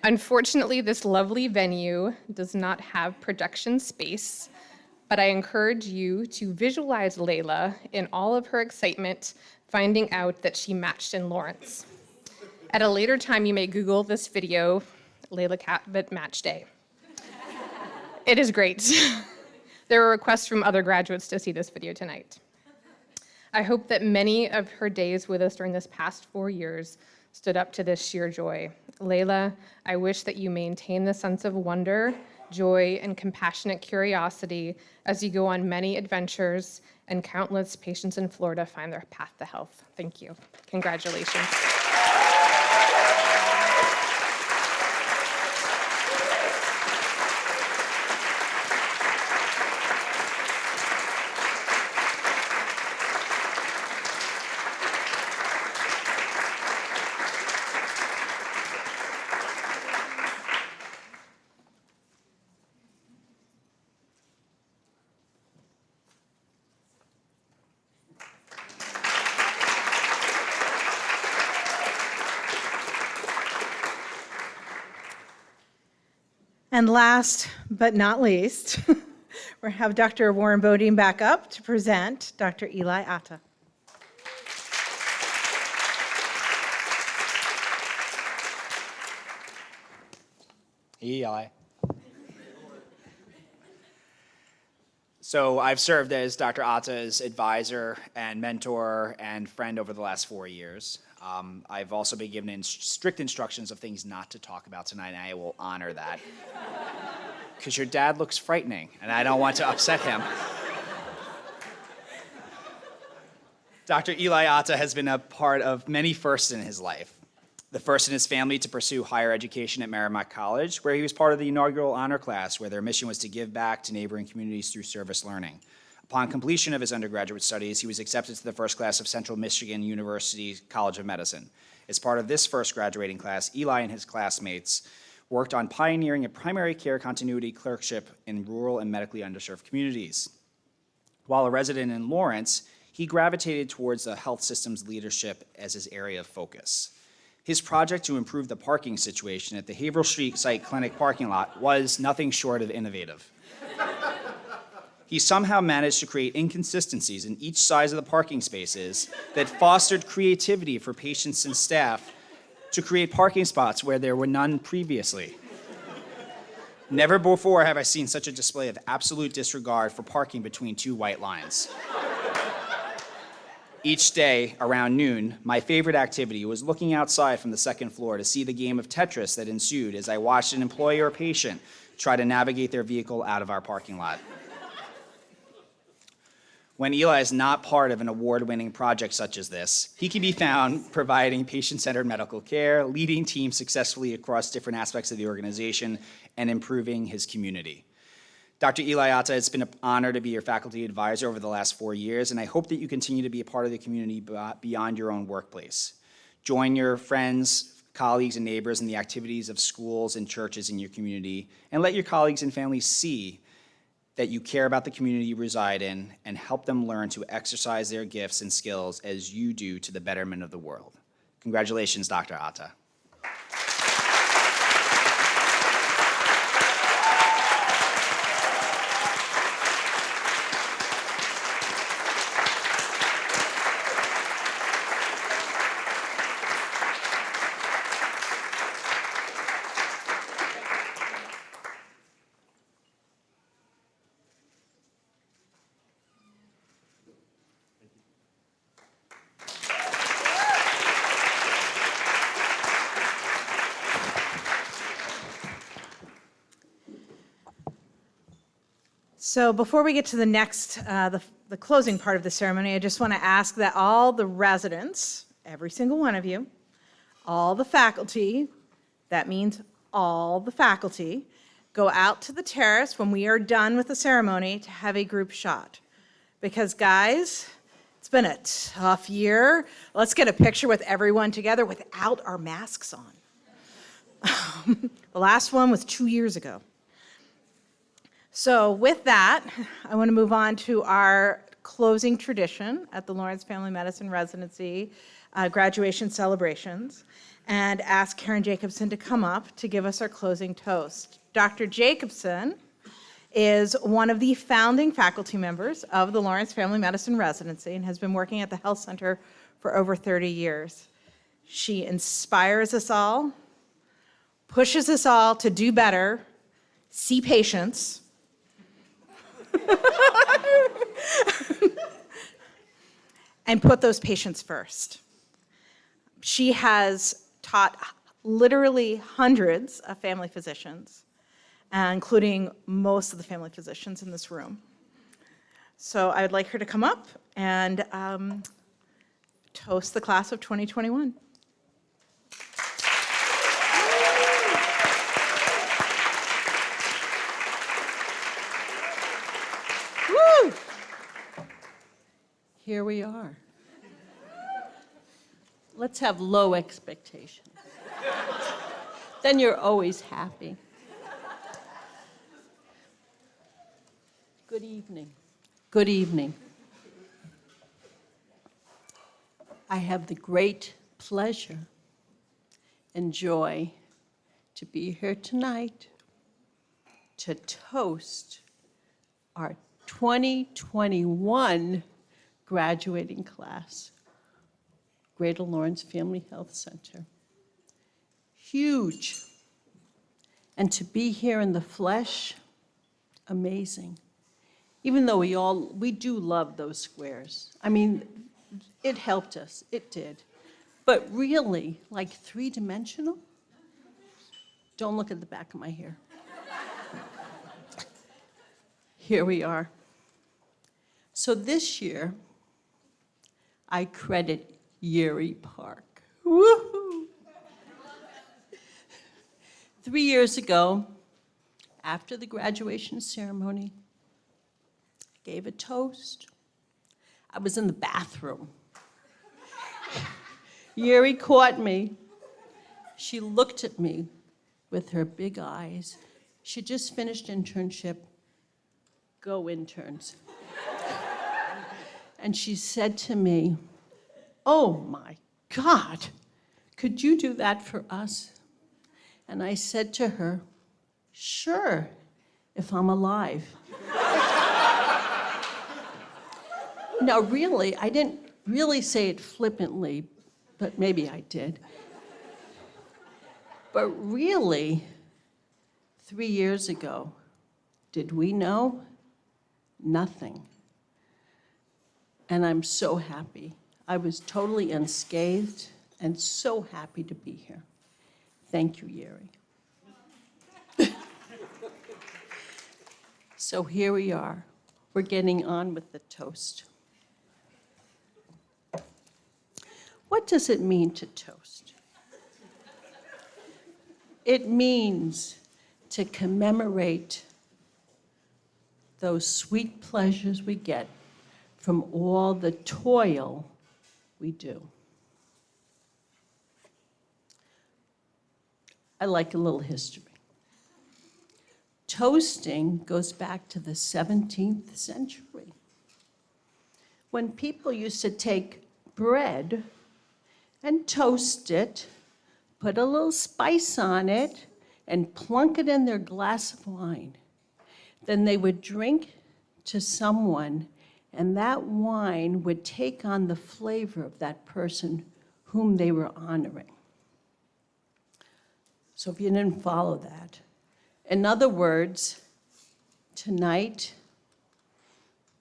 Speaker 11: Unfortunately, this lovely venue does not have projection space, but I encourage you to visualize Layla in all of her excitement, finding out that she matched in Lawrence. At a later time, you may Google this video, Layla Cavett Match Day. It is great. There are requests from other graduates to see this video tonight. I hope that many of her days with us during this past 4 years stood up to this sheer joy. Layla, I wish that you maintain the sense of wonder, joy, and compassionate curiosity as you go on many adventures and countless patients in Florida find their path to health. Thank you. Congratulations.
Speaker 1: And last but not least, we have Dr. Warren Boden back up to present Dr. Eli Atta.
Speaker 9: Eli. So I've served as Dr. Atta's advisor and mentor and friend over the last 4 years. I've also been given strict instructions of things not to talk about tonight, and I will honor that. Because your dad looks frightening, and I don't want to upset him. Dr. Eli Atta has been a part of many firsts in his life. The first in his family to pursue higher education at Merrimack College, where he was part of the inaugural honor class, where their mission was to give back to neighboring communities through service learning. Upon completion of his undergraduate studies, he was accepted to the first class of Central Michigan University College of Medicine. As part of this first graduating class, Eli and his classmates worked on pioneering a primary care continuity clerkship in rural and medically underserved communities. While a resident in Lawrence, he gravitated towards the health system's leadership as his area of focus. His project to improve the parking situation at the Haverhill Street Site Clinic parking lot was nothing short of innovative. He somehow managed to create inconsistencies in each size of the parking spaces that fostered creativity for patients and staff to create parking spots where there were none previously. Never before have I seen such a display of absolute disregard for parking between 2 white lines. Each day, around noon, my favorite activity was looking outside from the second floor to see the game of Tetris that ensued as I watched an employee or patient try to navigate their vehicle out of our parking lot. When Eli is not part of an award-winning project such as this, he can be found providing patient-centered medical care, leading teams successfully across different aspects of the organization, and improving his community. Dr. Eli Atta, it's been an honor to be your faculty advisor over the last 4 years, and I hope that you continue to be a part of the community beyond your own workplace. Join your friends, colleagues, and neighbors in the activities of schools and churches in your community, and let your colleagues and families see that you care about the community you reside in and help them learn to exercise their gifts and skills as you do to the betterment of the world. Congratulations, Dr. Atta.
Speaker 1: So before we get to the next, the closing part of the ceremony, I just want to ask that all the residents, every single one of you, all the faculty, that means all the faculty, go out to the terrace when we are done with the ceremony to have a group shot. Because guys, it's been a tough year. Let's get a picture with everyone together without our masks on. The last one was 2 years ago. So with that, I want to move on to our closing tradition at the Lawrence Family Medicine Residency graduation celebrations, and ask Karen Jacobson to come up to give us our closing toast. Dr. Jacobson is one of the founding faculty members of the Lawrence Family Medicine Residency and has been working at the health center for over 30 years. She inspires us all, pushes us all to do better, see patients, and put those patients first. She has taught literally hundreds of family physicians, including most of the family physicians in this room. So I would like her to come up and toast the class of 2021.
Speaker 2: Woo! Here we are. Let's have low expectations. Then you're always happy. Good evening. Good evening. I have the great pleasure and joy to be here tonight to toast our 2021 graduating class, Greater Lawrence Family Health Center. Huge. And to be here in the flesh, amazing. Even though we do love those squares. I mean, it helped us, it did. But really, like three-dimensional? Don't look at the back of my hair. Here we are. So this year, I credit Yeri Park. Woohoo! 3 years ago, after the graduation ceremony, I gave a toast. I was in the bathroom. Yeri caught me. She looked at me with her big eyes. She just finished internship. Go interns. And she said to me, "Oh my God, could you do that for us?" And I said to her, "Sure, if I'm alive." Now, really, I didn't really say it flippantly, but maybe I did. But really, 3 years ago, did we know? Nothing. And I'm so happy. I was totally unscathed and so happy to be here. Thank you, Yeri. So here we are. We're getting on with the toast. What does it mean to toast? It means to commemorate those sweet pleasures we get from all the toil we do. I like a little history. Toasting goes back to the 17th century, when people used to take bread and toast it, put a little spice on it, and plunk it in their glass of wine. Then they would drink to someone, and that wine would take on the flavor of that person whom they were honoring. So if you didn't follow that, in other words, tonight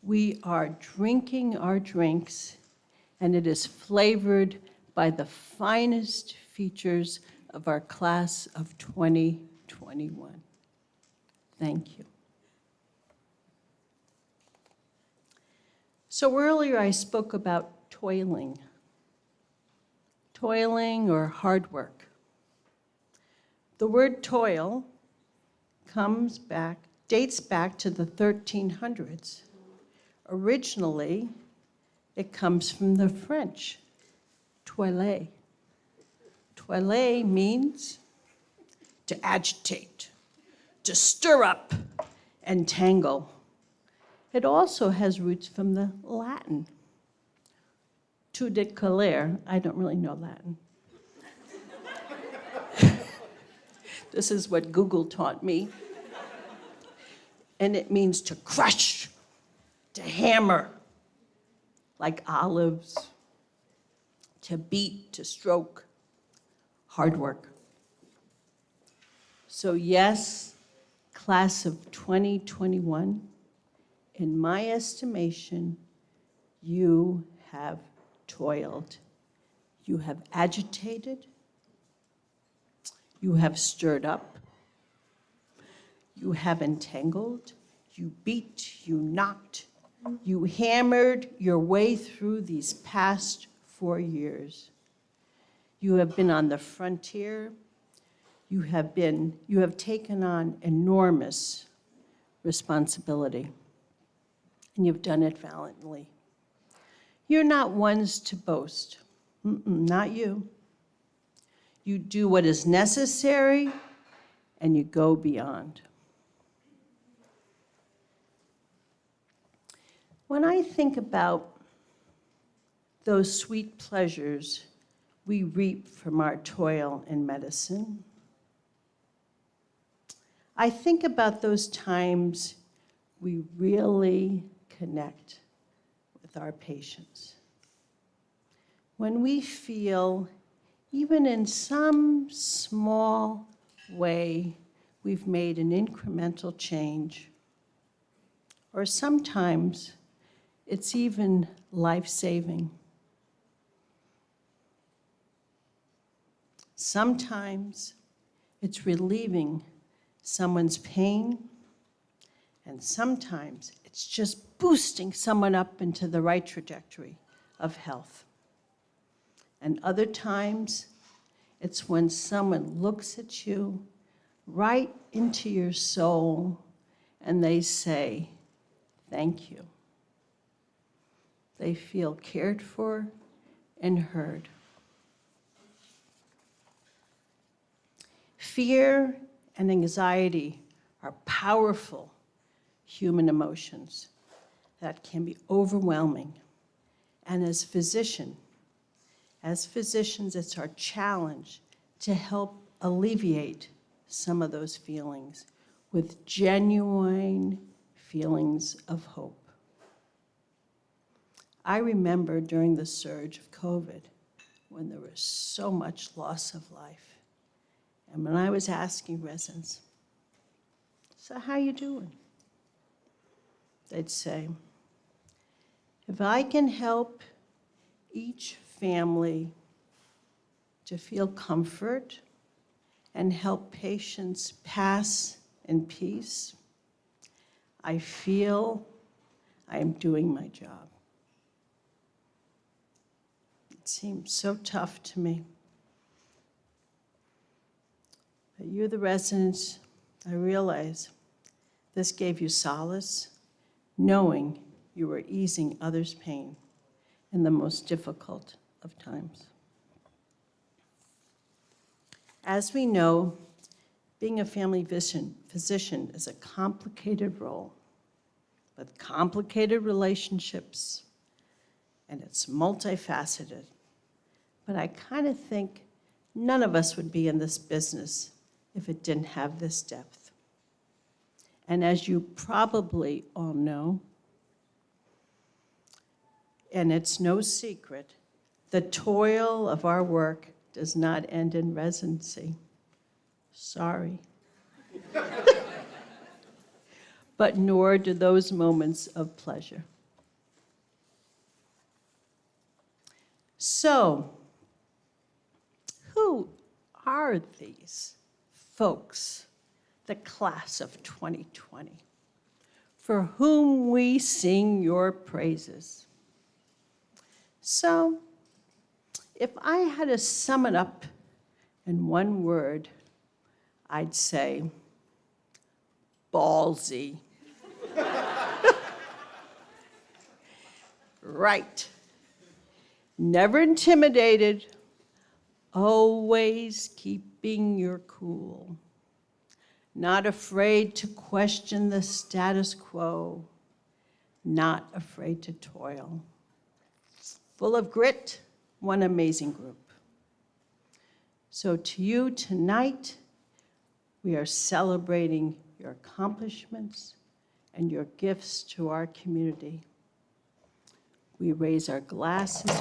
Speaker 2: we are drinking our drinks, and it is flavored by the finest features of our class of 2021. Thank you. So earlier I spoke about toiling or hard work. The word toil dates back to the 1300s. Originally, it comes from the French, toiler. Toiler means to agitate, to stir up and tangle. It also has roots from the Latin. To decolere, I don't really know Latin. This is what Google taught me. And it means to crush, to hammer, like olives, to beat, to stroke, hard work. So yes, class of 2021, in my estimation, you have toiled. You have agitated. You have stirred up. You have entangled. You beat. You knocked. You hammered your way through these past 4 years. You have been on the frontier. You have taken on enormous responsibility, and you've done it valiantly. You're not ones to boast. Not you. You do what is necessary, and you go beyond. When I think about those sweet pleasures we reap from our toil in medicine, I think about those times we really connect with our patients. When we feel, even in some small way, we've made an incremental change, or sometimes it's even life-saving. Sometimes it's relieving someone's pain, and sometimes it's just boosting someone up into the right trajectory of health. And other times, it's when someone looks at you right into your soul and they say, thank you. They feel cared for and heard. Fear and anxiety are powerful human emotions that can be overwhelming. And as physicians, it's our challenge to help alleviate some of those feelings with genuine feelings of hope. I remember during the surge of COVID when there was so much loss of life. And when I was asking residents, so how you doing? They'd say, if I can help each family to feel comfort and help patients pass in peace, I feel I am doing my job. It seems so tough to me. But you, the residents, I realize this gave you solace, knowing you were easing others' pain in the most difficult of times. As we know, being a family physician is a complicated role with complicated relationships, and it's multifaceted. But I kind of think none of us would be in this business if it didn't have this depth. And as you probably all know, and it's no secret, the toil of our work does not end in residency. Sorry. But nor do those moments of pleasure. So, who are these folks, the class of 2020? for whom we sing your praises. So, if I had to sum it up in one word, I'd say ballsy. Right. Never intimidated, always keeping your cool. Not afraid to question the status quo, not afraid to toil. Full of grit, one amazing group. So to you tonight, we are celebrating your accomplishments and your gifts to our community. We raise our glasses,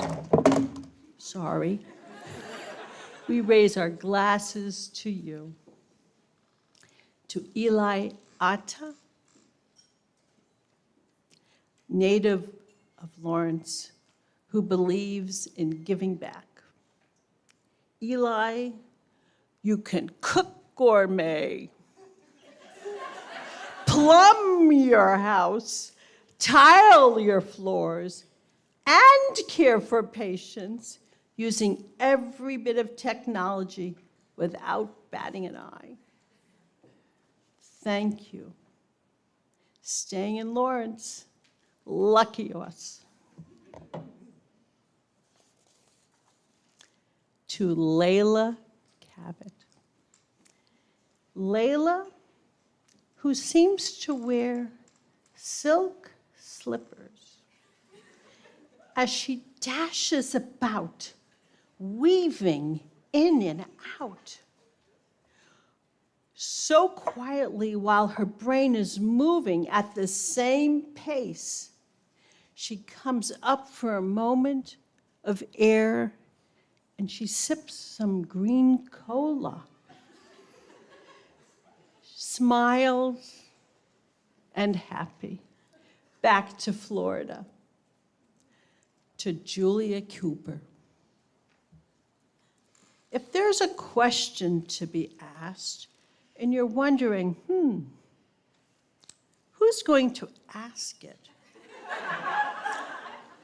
Speaker 2: sorry. We raise our glasses to you. To Eli Atta, native of Lawrence, who believes in giving back. Eli, you can cook gourmet, plumb your house, tile your floors, and care for patients using every bit of technology without batting an eye. Thank you. Staying in Lawrence, lucky us. To Layla Cavett. Layla, who seems to wear silk slippers as she dashes about, weaving in and out, so quietly while her brain is moving at the same pace. She comes up for a moment of air and she sips some green cola, smiles and happy, back to Florida. To Julia Cooper. If there's a question to be asked, and you're wondering, who's going to ask it?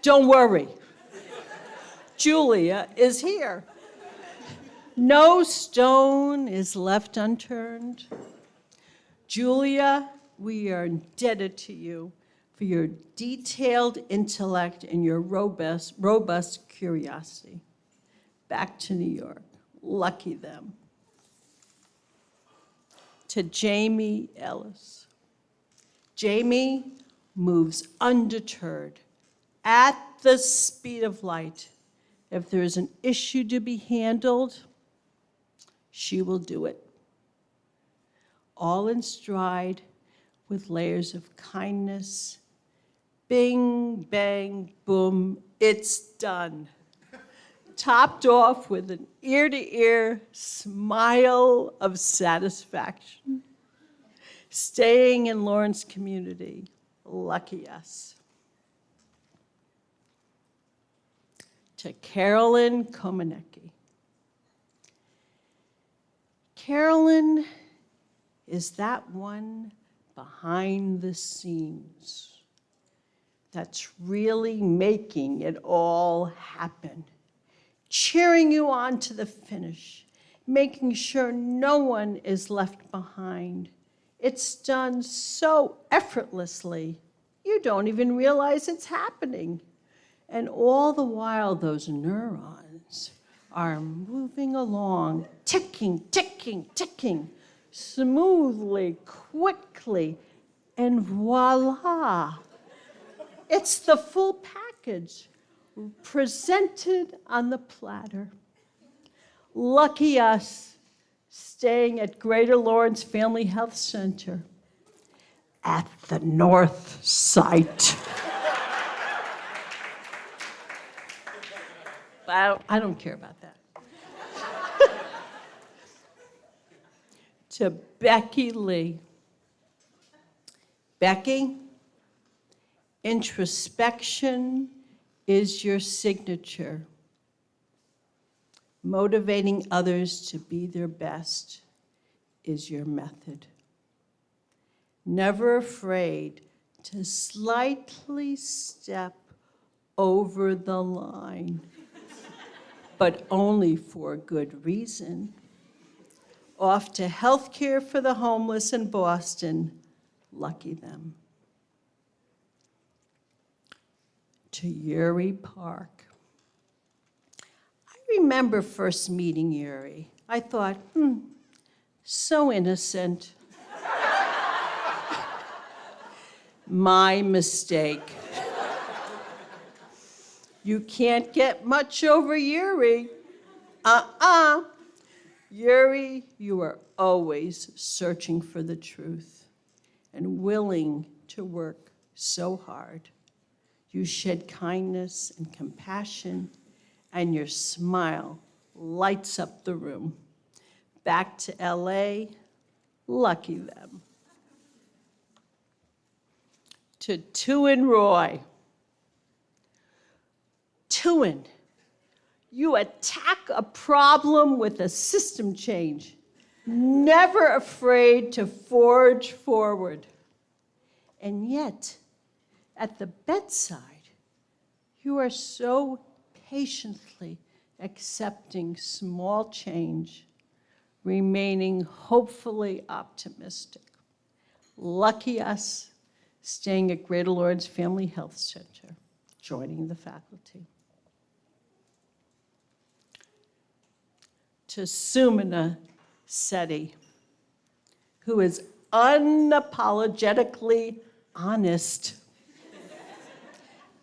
Speaker 2: Don't worry. Julia is here. No stone is left unturned. Julia, we are indebted to you for your detailed intellect and your robust curiosity. Back to New York. Lucky them. To Jamie Ellis. Jamie moves undeterred, at the speed of light. If there is an issue to be handled, she will do it. All in stride with layers of kindness. Bing, bang, boom, it's done. Topped off with an ear-to-ear smile of satisfaction. Staying in Lawrence community, lucky us. To Carolyn Komanecki. Carolyn is that one behind the scenes that's really making it all happen, cheering you on to the finish, making sure no one is left behind. It's done so effortlessly, you don't even realize it's happening. And all the while, those neurons are moving along, ticking, ticking, ticking, smoothly, quickly, and voila. It's the full package presented on the platter. Lucky us, staying at Greater Lawrence Family Health Center at the North Site. I don't care about that. To Becky Lee. Becky, introspection is your signature. Motivating others to be their best is your method. Never afraid to slightly step over the line, but only for good reason. Off to healthcare for the homeless in Boston. Lucky them. To Uri Park. I remember first meeting Uri. I thought, so innocent. My mistake. You can't get much over Uri. Uri, you are always searching for the truth and willing to work so hard. You shed kindness and compassion, and your smile lights up the room. Back to LA, lucky them. To Tuan Roy. Tuan, you attack a problem with a system change, never afraid to forge forward. And yet, at the bedside, you are so patiently accepting small change, remaining hopefully optimistic. Lucky us, staying at Greater Lawrence Family Health Center, joining the faculty. To Sumana Sethi, who is unapologetically honest,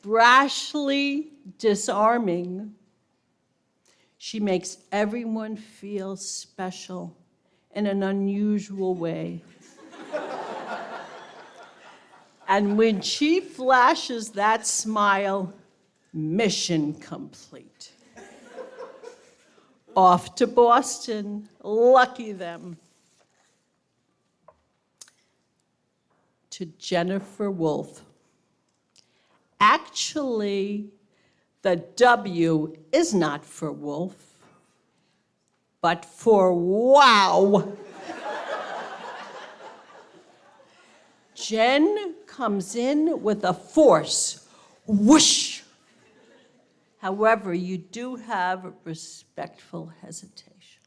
Speaker 2: brashly disarming. She makes everyone feel special in an unusual way. And when she flashes that smile, mission complete. Off to Boston, lucky them. To Jennifer Wolf. Actually, the W is not for Wolf, but for wow. Jen comes in with a force, whoosh. However, you do have a respectful hesitation.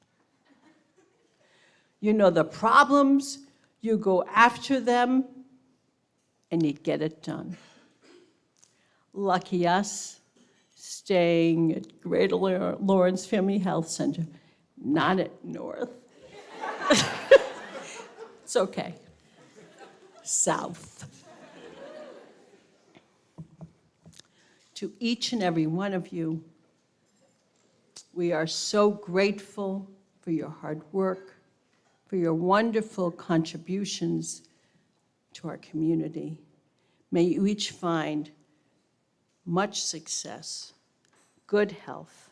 Speaker 2: You know the problems, you go after them, and you get it done. Lucky us, staying at Greater Lawrence Family Health Center, not at North. It's okay. South. To each and every one of you, we are so grateful for your hard work, for your wonderful contributions to our community. May you each find much success, good health,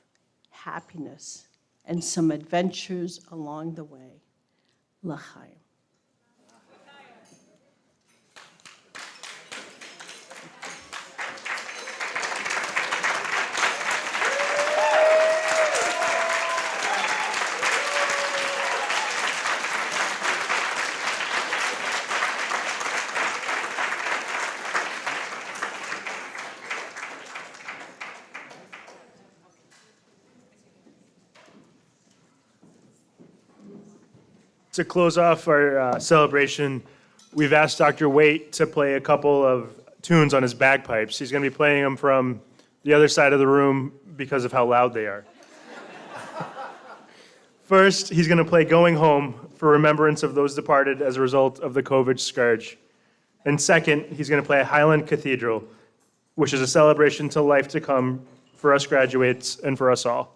Speaker 2: happiness, and some adventures along the way. L'chaim.
Speaker 15: To close off our celebration, we've asked Dr. Waite to play a couple of tunes on his bagpipes. He's going to be playing them from the other side of the room because of how loud they are. First, he's going to play Going Home for remembrance of those departed as a result of the COVID scourge. And second, he's going to play Highland Cathedral, which is a celebration to life to come for us graduates and for us all.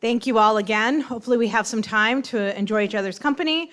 Speaker 1: Thank you all again. Hopefully we have some time to enjoy each other's company